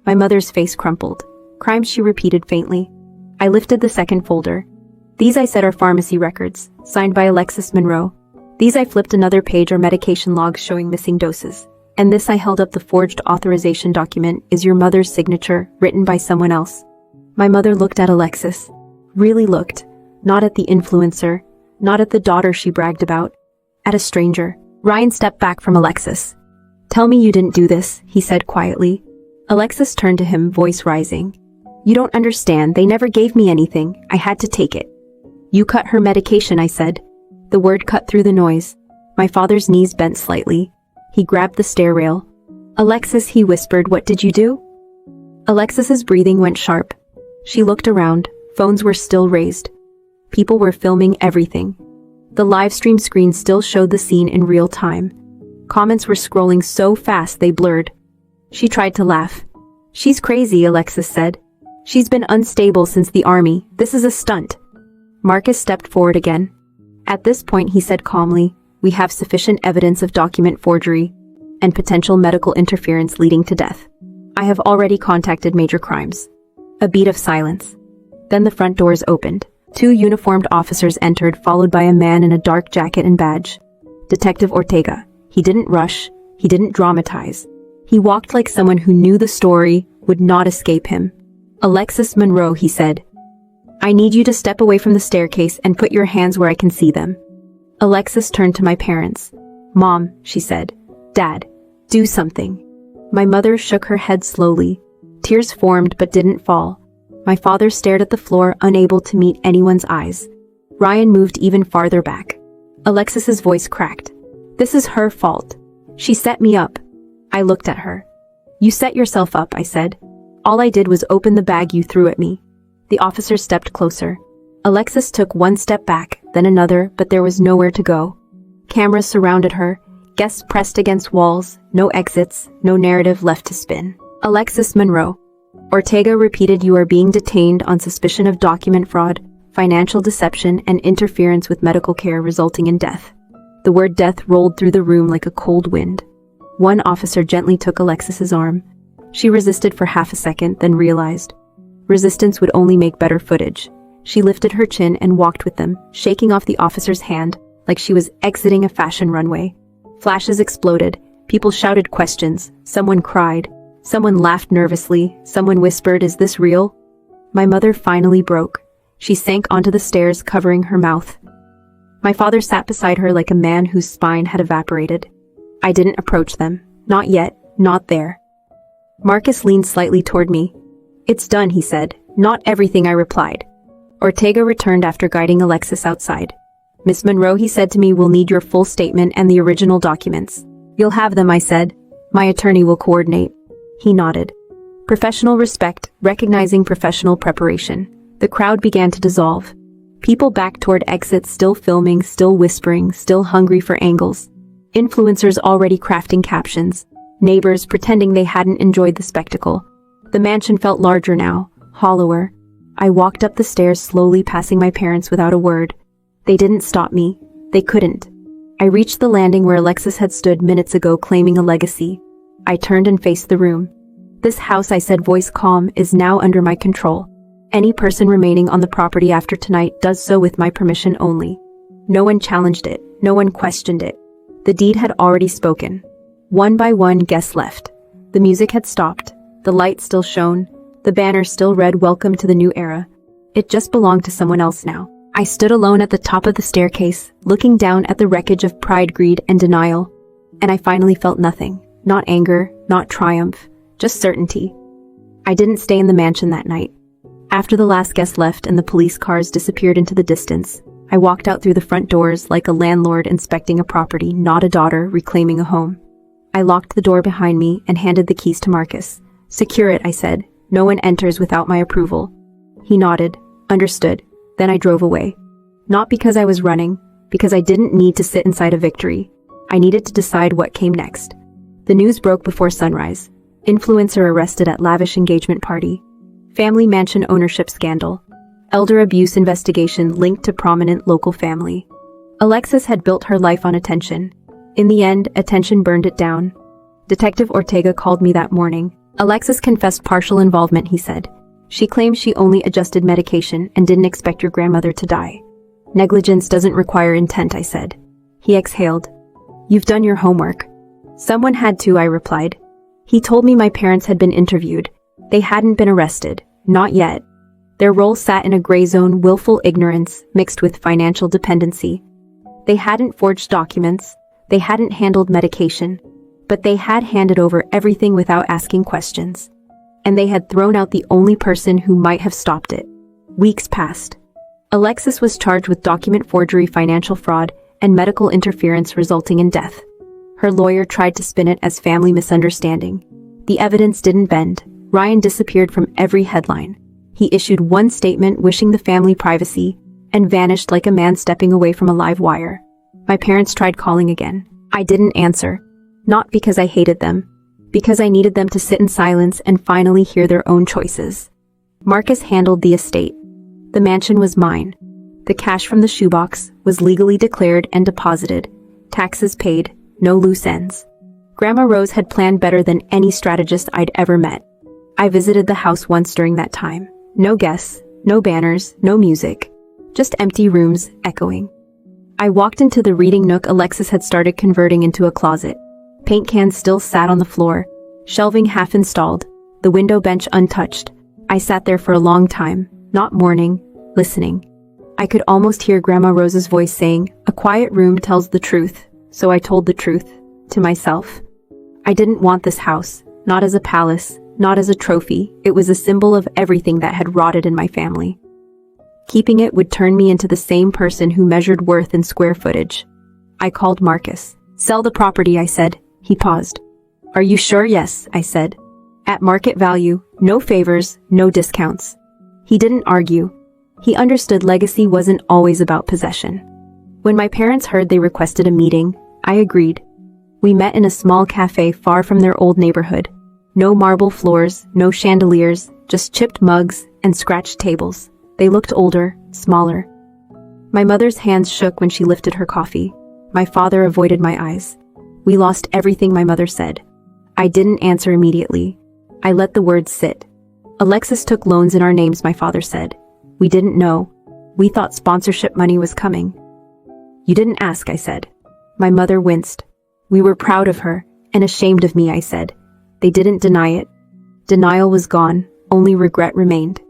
My mother's face crumpled. "Crimes," she repeated faintly. I lifted the second folder. "These," I said, "are pharmacy records, signed by Alexis Monroe. These," I flipped another page, "are medication logs showing missing doses. And this," I held up the forged authorization document, "is your mother's signature, written by someone else." My mother looked at Alexis. Really looked. Not at the influencer. Not at the daughter she bragged about. At a stranger. Ryan stepped back from Alexis. "Tell me you didn't do this," he said quietly. Alexis turned to him, voice rising. "You don't understand. They never gave me anything. I had to take it." "You cut her medication," I said. The word cut through the noise. My father's knees bent slightly. He grabbed the stair rail. "Alexis," he whispered, "what did you do?" Alexis's breathing went sharp. She looked around. Phones were still raised. People were filming everything. The live stream screen still showed the scene in real time. Comments were scrolling so fast they blurred. She tried to laugh. "She's crazy," Alexis said. "She's been unstable since the army. This is a stunt." Marcus stepped forward again. "At this point," he said calmly, "we have sufficient evidence of document forgery and potential medical interference leading to death. I have already contacted major crimes." A beat of silence. Then the front doors opened. 2 uniformed officers entered, followed by a man in a dark jacket and badge. Detective Ortega. He didn't rush. He didn't dramatize. He walked like someone who knew the story would not escape him. "Alexis Monroe," he said. "I need you to step away from the staircase and put your hands where I can see them." Alexis turned to my parents. "Mom," she said. "Dad, do something." My mother shook her head slowly. Tears formed but didn't fall. My father stared at the floor, unable to meet anyone's eyes. Ryan moved even farther back. Alexis's voice cracked. "This is her fault. She set me up." I looked at her. "You set yourself up," I said. "All I did was open the bag you threw at me." The officer stepped closer. Alexis took one step back, then another, but there was nowhere to go. Cameras surrounded her, guests pressed against walls, no exits, no narrative left to spin. "Alexis Monroe." Ortega repeated, "You are being detained on suspicion of document fraud, financial deception, and interference with medical care resulting in death." The word death rolled through the room like a cold wind. One officer gently took Alexis's arm. She resisted for half a second, then realized. Resistance would only make better footage. She lifted her chin and walked with them, shaking off the officer's hand like she was exiting a fashion runway. Flashes exploded. People shouted questions. Someone cried. Someone laughed nervously. Someone whispered, "Is this real?" My mother finally broke. She sank onto the stairs, covering her mouth. My father sat beside her like a man whose spine had evaporated. I didn't approach them. Not yet. Not there. Marcus leaned slightly toward me. "It's done," he said. "Not everything," I replied. Ortega returned after guiding Alexis outside. "Miss Monroe," he said to me, "will need your full statement and the original documents." "You'll have them," I said. "My attorney will coordinate." He nodded. Professional respect, recognizing professional preparation. The crowd began to dissolve. People backed toward exits, still filming, still whispering, still hungry for angles. Influencers already crafting captions. Neighbors pretending they hadn't enjoyed the spectacle. The mansion felt larger now, hollower. I walked up the stairs slowly, passing my parents without a word. They didn't stop me. They couldn't. I reached the landing where Alexis had stood minutes ago, claiming a legacy. I turned and faced the room. "This house," I said, voice calm, "is now under my control. Any person remaining on the property after tonight does so with my permission only." No one challenged it. No one questioned it. The deed had already spoken. One by one, guests left. The music had stopped. The light still shone. The banner still read, "Welcome to the new era." It just belonged to someone else now. I stood alone at the top of the staircase, looking down at the wreckage of pride, greed, and denial. And I finally felt nothing. Not anger, not triumph, just certainty. I didn't stay in the mansion that night. After the last guest left and the police cars disappeared into the distance, I walked out through the front doors like a landlord inspecting a property, not a daughter reclaiming a home. I locked the door behind me and handed the keys to Marcus. "Secure it," I said. "No one enters without my approval." He nodded. "Understood." Then I drove away. Not because I was running, because I didn't need to sit inside a victory. I needed to decide what came next. The news broke before sunrise. Influencer arrested at lavish engagement party. Family mansion ownership scandal. Elder abuse investigation linked to prominent local family. Alexis had built her life on attention. In the end, attention burned it down. Detective Ortega called me that morning. "Alexis confessed partial involvement," he said. "She claims she only adjusted medication and didn't expect your grandmother to die." "Negligence doesn't require intent," I said. He exhaled. "You've done your homework." "Someone had to," I replied. He told me my parents had been interviewed. They hadn't been arrested. Not yet. Their role sat in a gray zone, willful ignorance mixed with financial dependency. They hadn't forged documents. They hadn't handled medication. But they had handed over everything without asking questions. And they had thrown out the only person who might have stopped it. Weeks passed. Alexis was charged with document forgery, financial fraud, and medical interference resulting in death. Her lawyer tried to spin it as family misunderstanding. The evidence didn't bend. Ryan disappeared from every headline. He issued one statement wishing the family privacy and vanished like a man stepping away from a live wire. My parents tried calling again. I didn't answer. Not because I hated them. Because I needed them to sit in silence and finally hear their own choices. Marcus handled the estate. The mansion was mine. The cash from the shoebox was legally declared and deposited. Taxes paid, no loose ends. Grandma Rose had planned better than any strategist I'd ever met. I visited the house once during that time. No guests, no banners, no music. Just empty rooms, echoing. I walked into the reading nook Alexis had started converting into a closet. Paint cans still sat on the floor, shelving half installed, the window bench untouched. I sat there for a long time, not mourning, listening. I could almost hear Grandma Rose's voice saying, "A quiet room tells the truth," so I told the truth, to myself. I didn't want this house, not as a palace, not as a trophy. It was a symbol of everything that had rotted in my family. Keeping it would turn me into the same person who measured worth in square footage. I called Marcus. "Sell the property," I said. He paused. "Are you sure?" "Yes," I said. "At market value, no favors, no discounts." He didn't argue. He understood legacy wasn't always about possession. When my parents heard they requested a meeting, I agreed. We met in a small cafe far from their old neighborhood. No marble floors, no chandeliers, just chipped mugs and scratched tables. They looked older, smaller. My mother's hands shook when she lifted her coffee. My father avoided my eyes. "We lost everything," my mother said. I didn't answer immediately. I let the words sit. "Alexis took loans in our names," my father said. "We didn't know. We thought sponsorship money was coming. You didn't ask, I said. My mother winced. We were proud of her, and ashamed of me, I said. They didn't deny it. Denial was gone, only regret remained.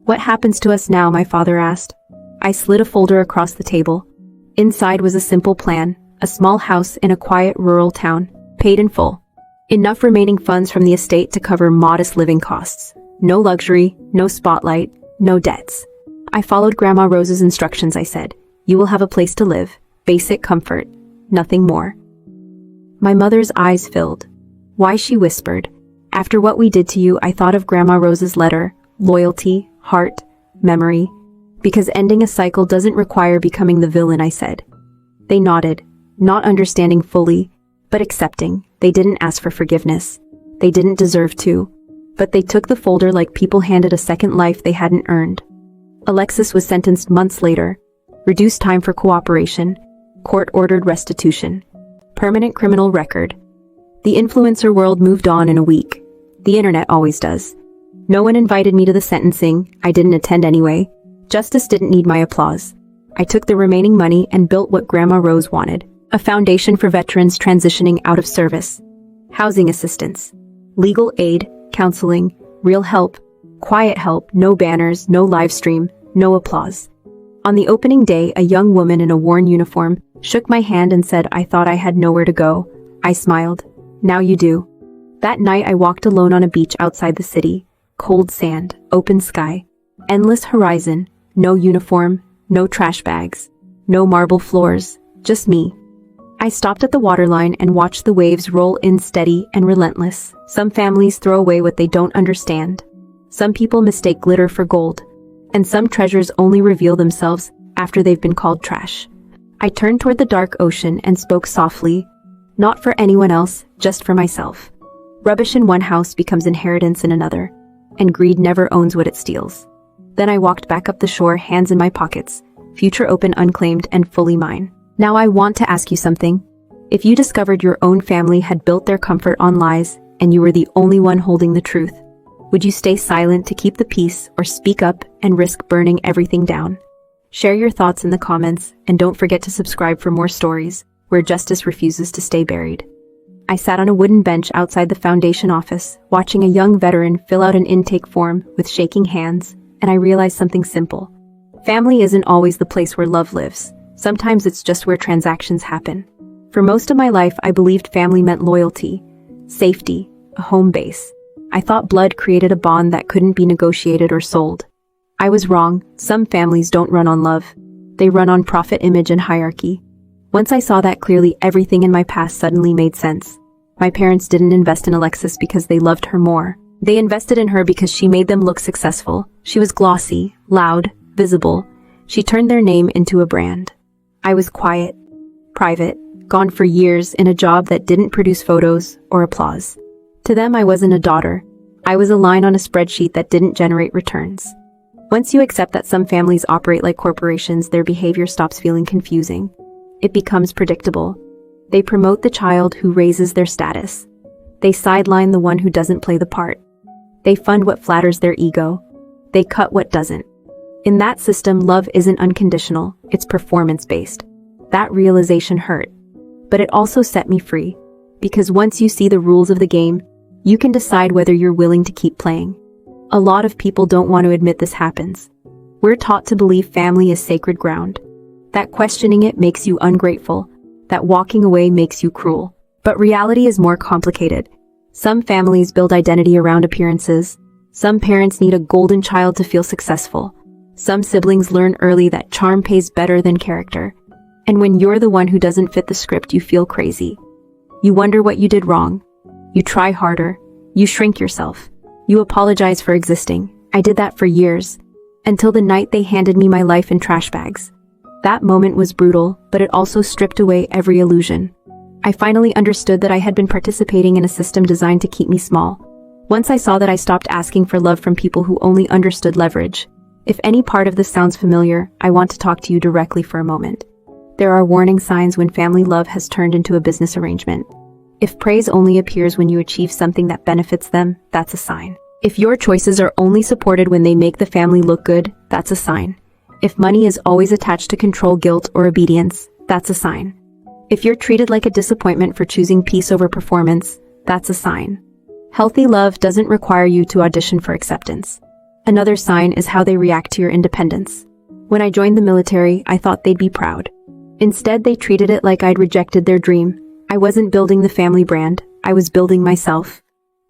What happens to us now, my father asked. I slid a folder across the table. Inside was a simple plan, a small house in a quiet rural town, paid in full. Enough remaining funds from the estate to cover modest living costs. No luxury, no spotlight, no debts. I followed Grandma Rose's instructions, I said. You will have a place to live, basic comfort, nothing more. My mother's eyes filled. Why, she whispered. After what we did to you, I thought of Grandma Rose's letter, loyalty, heart, memory. Because ending a cycle doesn't require becoming the villain, I said. They nodded, not understanding fully, but accepting. They didn't ask for forgiveness. They didn't deserve to. But they took the folder like people handed a second life they hadn't earned. Alexis was sentenced months later. Reduced time for cooperation. Court-ordered restitution. Permanent criminal record. The influencer world moved on in a week. The internet always does. No one invited me to the sentencing. I didn't attend anyway. Justice didn't need my applause. I took the remaining money and built what Grandma Rose wanted. A foundation for veterans transitioning out of service. Housing assistance. Legal aid, counseling, real help, quiet help, no banners, no live stream, no applause. On the opening day, a young woman in a worn uniform shook my hand and said I thought I had nowhere to go. I smiled. Now you do. That night I walked alone on a beach outside the city. Cold sand, open sky, endless horizon, no uniform, no trash bags, no marble floors, just me. I stopped at the waterline and watched the waves roll in steady and relentless. Some families throw away what they don't understand. Some people mistake glitter for gold. And some treasures only reveal themselves after they've been called trash. I turned toward the dark ocean and spoke softly, not for anyone else, just for myself. Rubbish in one house becomes inheritance in another, and greed never owns what it steals. Then I walked back up the shore, hands in my pockets, future open, unclaimed, and fully mine. Now I want to ask you something. If you discovered your own family had built their comfort on lies, and you were the only one holding the truth, would you stay silent to keep the peace or speak up and risk burning everything down? Share your thoughts in the comments, and don't forget to subscribe for more stories where justice refuses to stay buried. I sat on a wooden bench outside the foundation office, watching a young veteran fill out an intake form with shaking hands, and I realized something simple. Family isn't always the place where love lives. Sometimes it's just where transactions happen. For most of my life, I believed family meant loyalty, safety, a home base. I thought blood created a bond that couldn't be negotiated or sold. I was wrong. Some families don't run on love. They run on profit, image, and hierarchy. Once I saw that clearly, everything in my past suddenly made sense. My parents didn't invest in Alexis because they loved her more. They invested in her because she made them look successful. She was glossy, loud, visible. She turned their name into a brand. I was quiet, private, gone for years in a job that didn't produce photos or applause. To them, I wasn't a daughter. I was a line on a spreadsheet that didn't generate returns. Once you accept that some families operate like corporations, their behavior stops feeling confusing. It becomes predictable. They promote the child who raises their status. They sideline the one who doesn't play the part. They fund what flatters their ego. They cut what doesn't. In that system, love isn't unconditional, it's performance-based. That realization hurt. But it also set me free. Because once you see the rules of the game, you can decide whether you're willing to keep playing. A lot of people don't want to admit this happens. We're taught to believe family is sacred ground. That questioning it makes you ungrateful. That walking away makes you cruel. But reality is more complicated. Some families build identity around appearances. Some parents need a golden child to feel successful. Some siblings learn early that charm pays better than character. And when you're the one who doesn't fit the script, you feel crazy. You wonder what you did wrong. You try harder. You shrink yourself. You apologize for existing. I did that for years. Until the night they handed me my life in trash bags. That moment was brutal, but it also stripped away every illusion. I finally understood that I had been participating in a system designed to keep me small. Once I saw that, I stopped asking for love from people who only understood leverage. If any part of this sounds familiar, I want to talk to you directly for a moment. There are warning signs when family love has turned into a business arrangement. If praise only appears when you achieve something that benefits them, that's a sign. If your choices are only supported when they make the family look good, that's a sign. If money is always attached to control, guilt, or obedience, that's a sign. If you're treated like a disappointment for choosing peace over performance, that's a sign. Healthy love doesn't require you to audition for acceptance. Another sign is how they react to your independence. When I joined the military, I thought they'd be proud. Instead, they treated it like I'd rejected their dream. I wasn't building the family brand, I was building myself.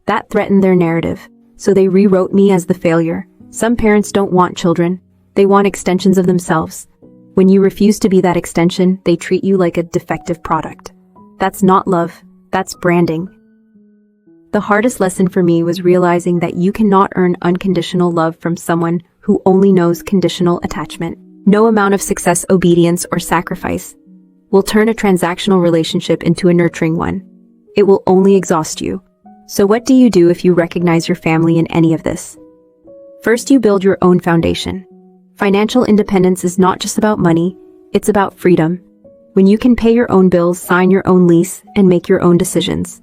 That threatened their narrative, so they rewrote me as the failure. Some parents don't want children, they want extensions of themselves. When you refuse to be that extension, they treat you like a defective product. That's not love, that's branding. The hardest lesson for me was realizing that you cannot earn unconditional love from someone who only knows conditional attachment. No amount of success, obedience, or sacrifice will turn a transactional relationship into a nurturing one. It will only exhaust you. So what do you do if you recognize your family in any of this? First, you build your own foundation. Financial independence is not just about money, it's about freedom. When you can pay your own bills, sign your own lease, and make your own decisions.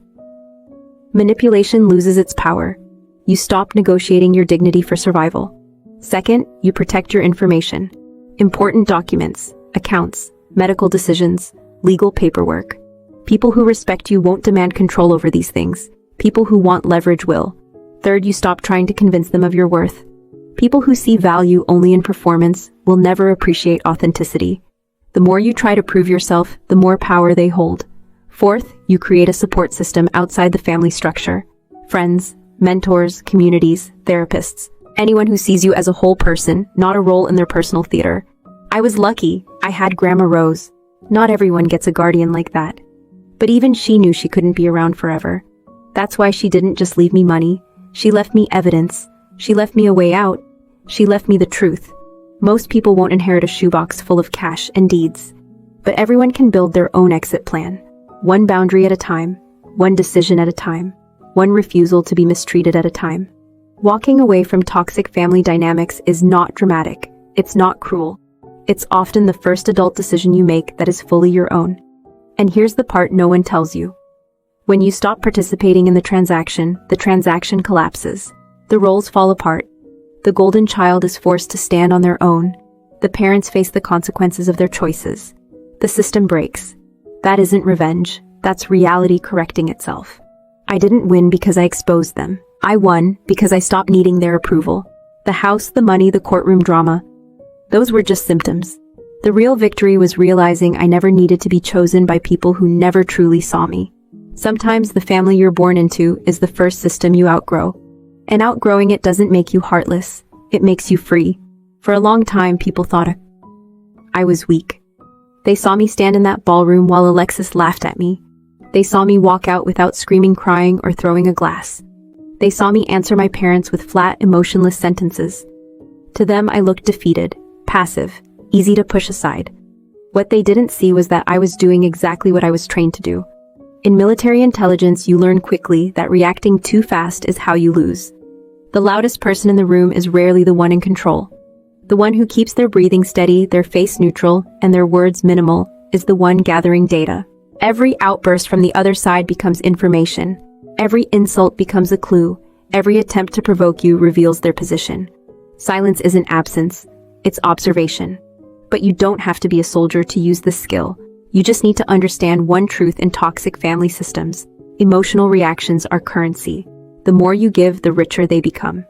Manipulation loses its power. You stop negotiating your dignity for survival. Second, you protect your information. Important documents, accounts, medical decisions, legal paperwork. People who respect you won't demand control over these things. People who want leverage will. Third, you stop trying to convince them of your worth. People who see value only in performance will never appreciate authenticity. The more you try to prove yourself, the more power they hold. Fourth, you create a support system outside the family structure. Friends, mentors, communities, therapists. Anyone who sees you as a whole person, not a role in their personal theater. I was lucky, I had Grandma Rose. Not everyone gets a guardian like that. But even she knew she couldn't be around forever. That's why she didn't just leave me money. She left me evidence. She left me a way out. She left me the truth. Most people won't inherit a shoebox full of cash and deeds. But everyone can build their own exit plan. One boundary at a time. One decision at a time. One refusal to be mistreated at a time. Walking away from toxic family dynamics is not dramatic. It's not cruel. It's often the first adult decision you make that is fully your own. And here's the part no one tells you. When you stop participating in the transaction collapses. The roles fall apart. The golden child is forced to stand on their own. The parents face the consequences of their choices. The system breaks. That isn't revenge. That's reality correcting itself. I didn't win because I exposed them. I won because I stopped needing their approval. The house, the money, the courtroom drama. Those were just symptoms. The real victory was realizing I never needed to be chosen by people who never truly saw me. Sometimes the family you're born into is the first system you outgrow. And outgrowing it doesn't make you heartless. It makes you free. For a long time, people thought I was weak. They saw me stand in that ballroom while Alexis laughed at me. They saw me walk out without screaming, crying, or throwing a glass. They saw me answer my parents with flat, emotionless sentences. To them, I looked defeated, passive, easy to push aside. What they didn't see was that I was doing exactly what I was trained to do. In military intelligence, you learn quickly that reacting too fast is how you lose. The loudest person in the room is rarely the one in control. The one who keeps their breathing steady, their face neutral, and their words minimal is the one gathering data. Every outburst from the other side becomes information. Every insult becomes a clue. Every attempt to provoke you reveals their position. Silence isn't absence, it's observation. But you don't have to be a soldier to use this skill. You just need to understand one truth in toxic family systems. Emotional reactions are currency. The more you give, the richer they become.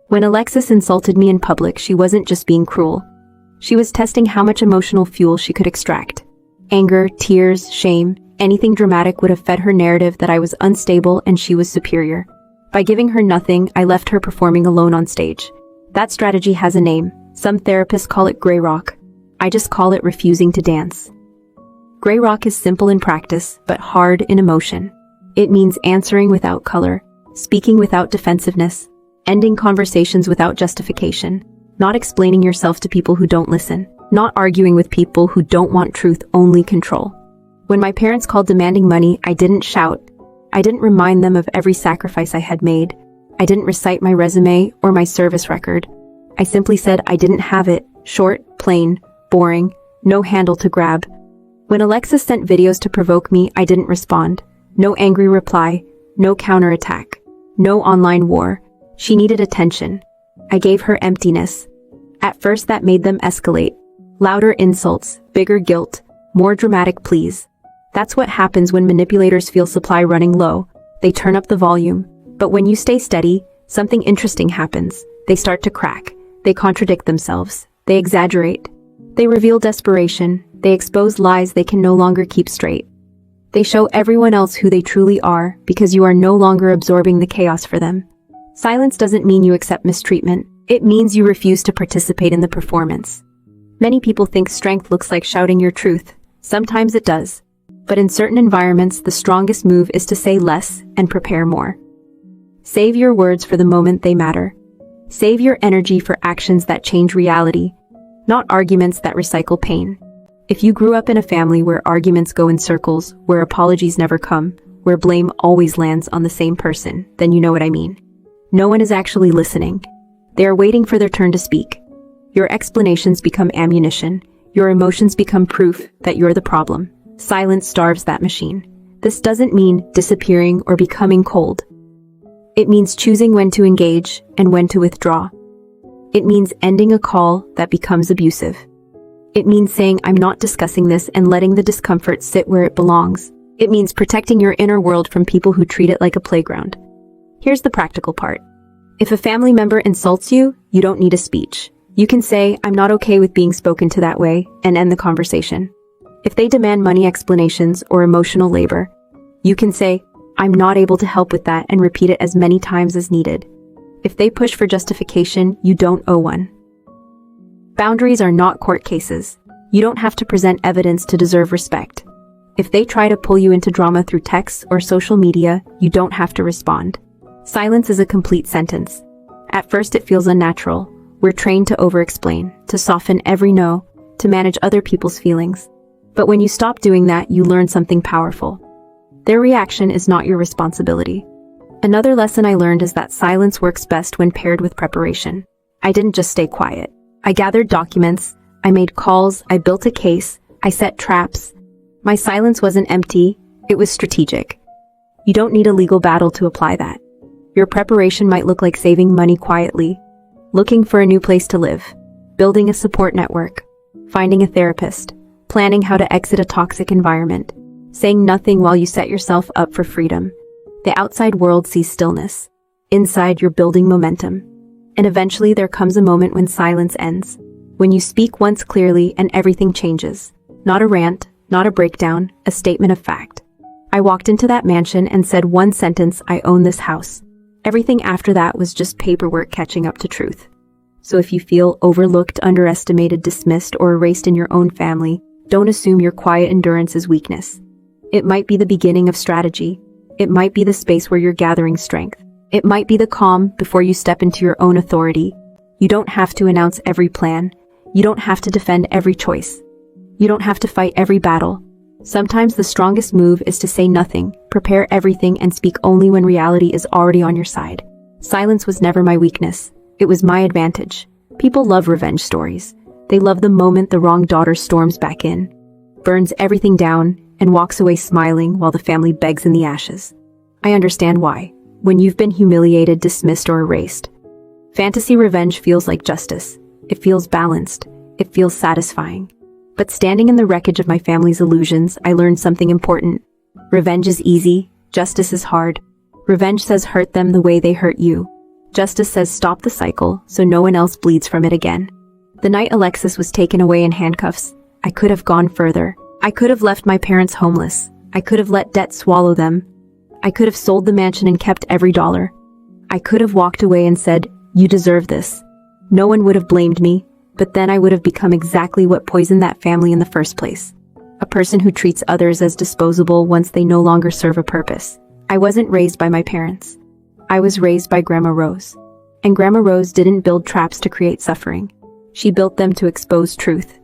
When Alexis insulted me in public, she wasn't just being cruel. She was testing how much emotional fuel she could extract. Anger, tears, shame, anything dramatic would have fed her narrative that I was unstable and she was superior. By giving her nothing, I left her performing alone on stage. That strategy has a name. Some therapists call it gray rock. I just call it refusing to dance. Gray rock is simple in practice, but hard in emotion. It means answering without color, speaking without defensiveness, ending conversations without justification, not explaining yourself to people who don't listen, not arguing with people who don't want truth, only control. When my parents called demanding money, I didn't shout. I didn't remind them of every sacrifice I had made. I didn't recite my resume or my service record. I simply said I didn't have it, short, plain, boring, no handle to grab. When Alexis sent videos to provoke me, I didn't respond. No angry reply, no counterattack, no online war. She needed attention. I gave her emptiness. At first that made them escalate. Louder insults, bigger guilt, more dramatic pleas. That's what happens when manipulators feel supply running low. They turn up the volume. But when you stay steady, something interesting happens. They start to crack. They contradict themselves. They exaggerate. They reveal desperation. They expose lies they can no longer keep straight. They show everyone else who they truly are because you are no longer absorbing the chaos for them. Silence doesn't mean you accept mistreatment. It means you refuse to participate in the performance. Many people think strength looks like shouting your truth. Sometimes it does. But in certain environments, the strongest move is to say less and prepare more. Save your words for the moment they matter. Save your energy for actions that change reality, not arguments that recycle pain. If you grew up in a family where arguments go in circles, where apologies never come, where blame always lands on the same person, then you know what I mean. No one is actually listening. They are waiting for their turn to speak. Your explanations become ammunition. Your emotions become proof that you're the problem. Silence starves that machine. This doesn't mean disappearing or becoming cold. It means choosing when to engage and when to withdraw. It means ending a call that becomes abusive. It means saying, I'm not discussing this, and letting the discomfort sit where it belongs. It means protecting your inner world from people who treat it like a playground. Here's the practical part. If a family member insults you, you don't need a speech. You can say, I'm not okay with being spoken to that way, and end the conversation. If they demand money explanations or emotional labor, you can say, I'm not able to help with that, and repeat it as many times as needed. If they push for justification, you don't owe one. Boundaries are not court cases. You don't have to present evidence to deserve respect. If they try to pull you into drama through texts or social media, you don't have to respond. Silence is a complete sentence. At first it feels unnatural. We're trained to over-explain, to soften every no, to manage other people's feelings. But when you stop doing that, you learn something powerful. Their reaction is not your responsibility. Another lesson I learned is that silence works best when paired with preparation. I didn't just stay quiet. I gathered documents, I made calls, I built a case, I set traps. My silence wasn't empty, it was strategic. You don't need a legal battle to apply that. Your preparation might look like saving money quietly, looking for a new place to live, building a support network, finding a therapist, planning how to exit a toxic environment, saying nothing while you set yourself up for freedom. The outside world sees stillness. Inside, you're building momentum. And eventually there comes a moment when silence ends. When you speak once clearly and everything changes. Not a rant, not a breakdown, a statement of fact. I walked into that mansion and said one sentence, I own this house. Everything after that was just paperwork catching up to truth. So if you feel overlooked, underestimated, dismissed, or erased in your own family, don't assume your quiet endurance is weakness. It might be the beginning of strategy. It might be the space where you're gathering strength. It might be the calm before you step into your own authority. You don't have to announce every plan. You don't have to defend every choice. You don't have to fight every battle. Sometimes the strongest move is to say nothing, prepare everything, and speak only when reality is already on your side. Silence was never my weakness. It was my advantage. People love revenge stories. They love the moment the wrong daughter storms back in, burns everything down, and walks away smiling while the family begs in the ashes. I understand why. When you've been humiliated, dismissed, or erased, fantasy revenge feels like justice. It feels balanced. It feels satisfying. But standing in the wreckage of my family's illusions, I learned something important. Revenge is easy. Justice is hard. Revenge says hurt them the way they hurt you. Justice says stop the cycle so no one else bleeds from it again. The night Alexis was taken away in handcuffs, I could have gone further. I could have left my parents homeless. I could have let debt swallow them. I could have sold the mansion and kept every dollar. I could have walked away and said, you deserve this. No one would have blamed me, but then I would have become exactly what poisoned that family in the first place. A person who treats others as disposable once they no longer serve a purpose. I wasn't raised by my parents. I was raised by Grandma Rose. And Grandma Rose didn't build traps to create suffering. She built them to expose truth.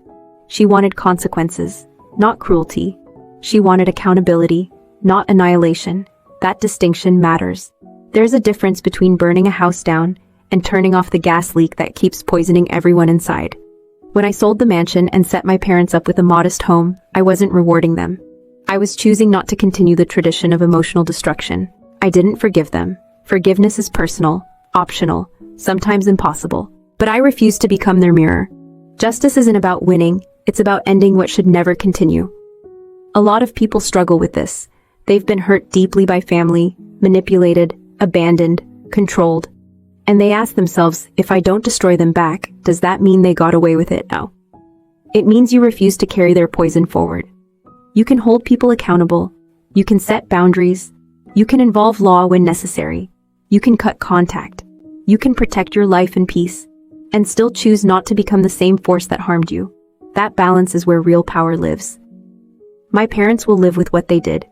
She wanted consequences, not cruelty. She wanted accountability, not annihilation. That distinction matters. There's a difference between burning a house down and turning off the gas leak that keeps poisoning everyone inside. When I sold the mansion and set my parents up with a modest home, I wasn't rewarding them. I was choosing not to continue the tradition of emotional destruction. I didn't forgive them. Forgiveness is personal, optional, sometimes impossible. But I refuse to become their mirror. Justice isn't about winning, it's about ending what should never continue. A lot of people struggle with this. They've been hurt deeply by family, manipulated, abandoned, controlled. And they ask themselves, if I don't destroy them back, does that mean they got away with it? No. It means you refuse to carry their poison forward. You can hold people accountable. You can set boundaries. You can involve law when necessary. You can cut contact. You can protect your life and peace, and still choose not to become the same force that harmed you. That balance is where real power lives. My parents will live with what they did.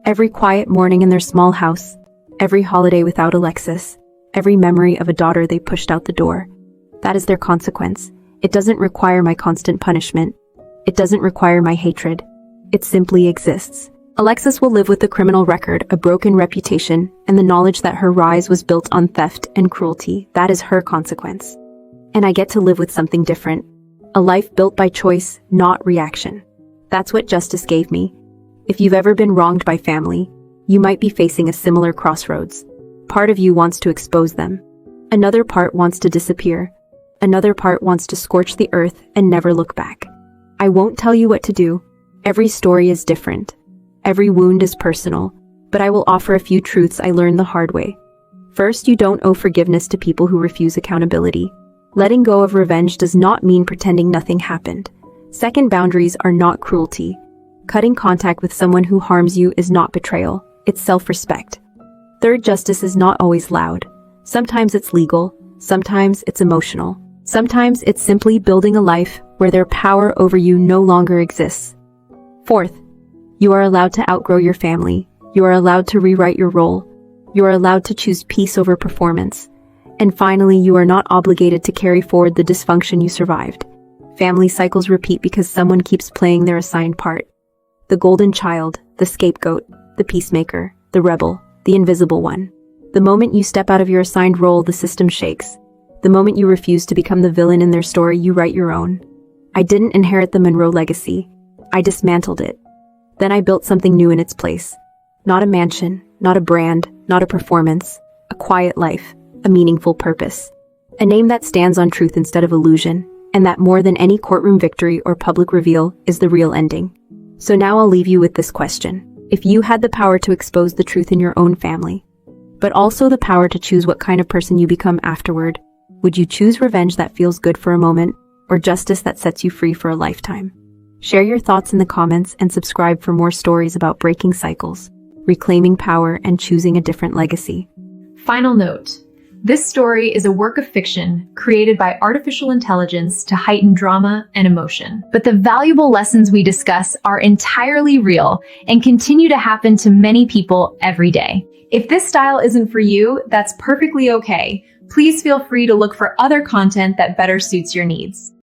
Every quiet morning in their small house, every holiday without Alexis, every memory of a daughter they pushed out the door. That is their consequence. It doesn't require my constant punishment. It doesn't require my hatred. It simply exists. Alexis will live with the criminal record, a broken reputation, and the knowledge that her rise was built on theft and cruelty. That is her consequence. And I get to live with something different. A life built by choice, not reaction. That's what justice gave me. If you've ever been wronged by family, you might be facing a similar crossroads. Part of you wants to expose them. Another part wants to disappear. Another part wants to scorch the earth and never look back. I won't tell you what to do. Every story is different. Every wound is personal. But I will offer a few truths I learned the hard way. First, you don't owe forgiveness to people who refuse accountability. Letting go of revenge does not mean pretending nothing happened. Second, boundaries are not cruelty. Cutting contact with someone who harms you is not betrayal. It's self-respect. Third, justice is not always loud. Sometimes it's legal. Sometimes it's emotional. Sometimes it's simply building a life where their power over you no longer exists. Fourth, you are allowed to outgrow your family. You are allowed to rewrite your role. You are allowed to choose peace over performance. And finally, you are not obligated to carry forward the dysfunction you survived. Family cycles repeat because someone keeps playing their assigned part. The golden child, the scapegoat, the peacemaker, the rebel, the invisible one. The moment you step out of your assigned role, the system shakes. The moment you refuse to become the villain in their story, you write your own. I didn't inherit the Monroe legacy. I dismantled it. Then I built something new in its place. Not a mansion, not a brand, not a performance. A quiet life, a meaningful purpose. A name that stands on truth instead of illusion, and that more than any courtroom victory or public reveal is the real ending. So now I'll leave you with this question. If you had the power to expose the truth in your own family, but also the power to choose what kind of person you become afterward, would you choose revenge that feels good for a moment, or justice that sets you free for a lifetime? Share your thoughts in the comments and subscribe for more stories about breaking cycles, reclaiming power, and choosing a different legacy. Final note. This story is a work of fiction created by artificial intelligence to heighten drama and emotion. But the valuable lessons we discuss are entirely real and continue to happen to many people every day. If this style isn't for you, that's perfectly okay. Please feel free to look for other content that better suits your needs.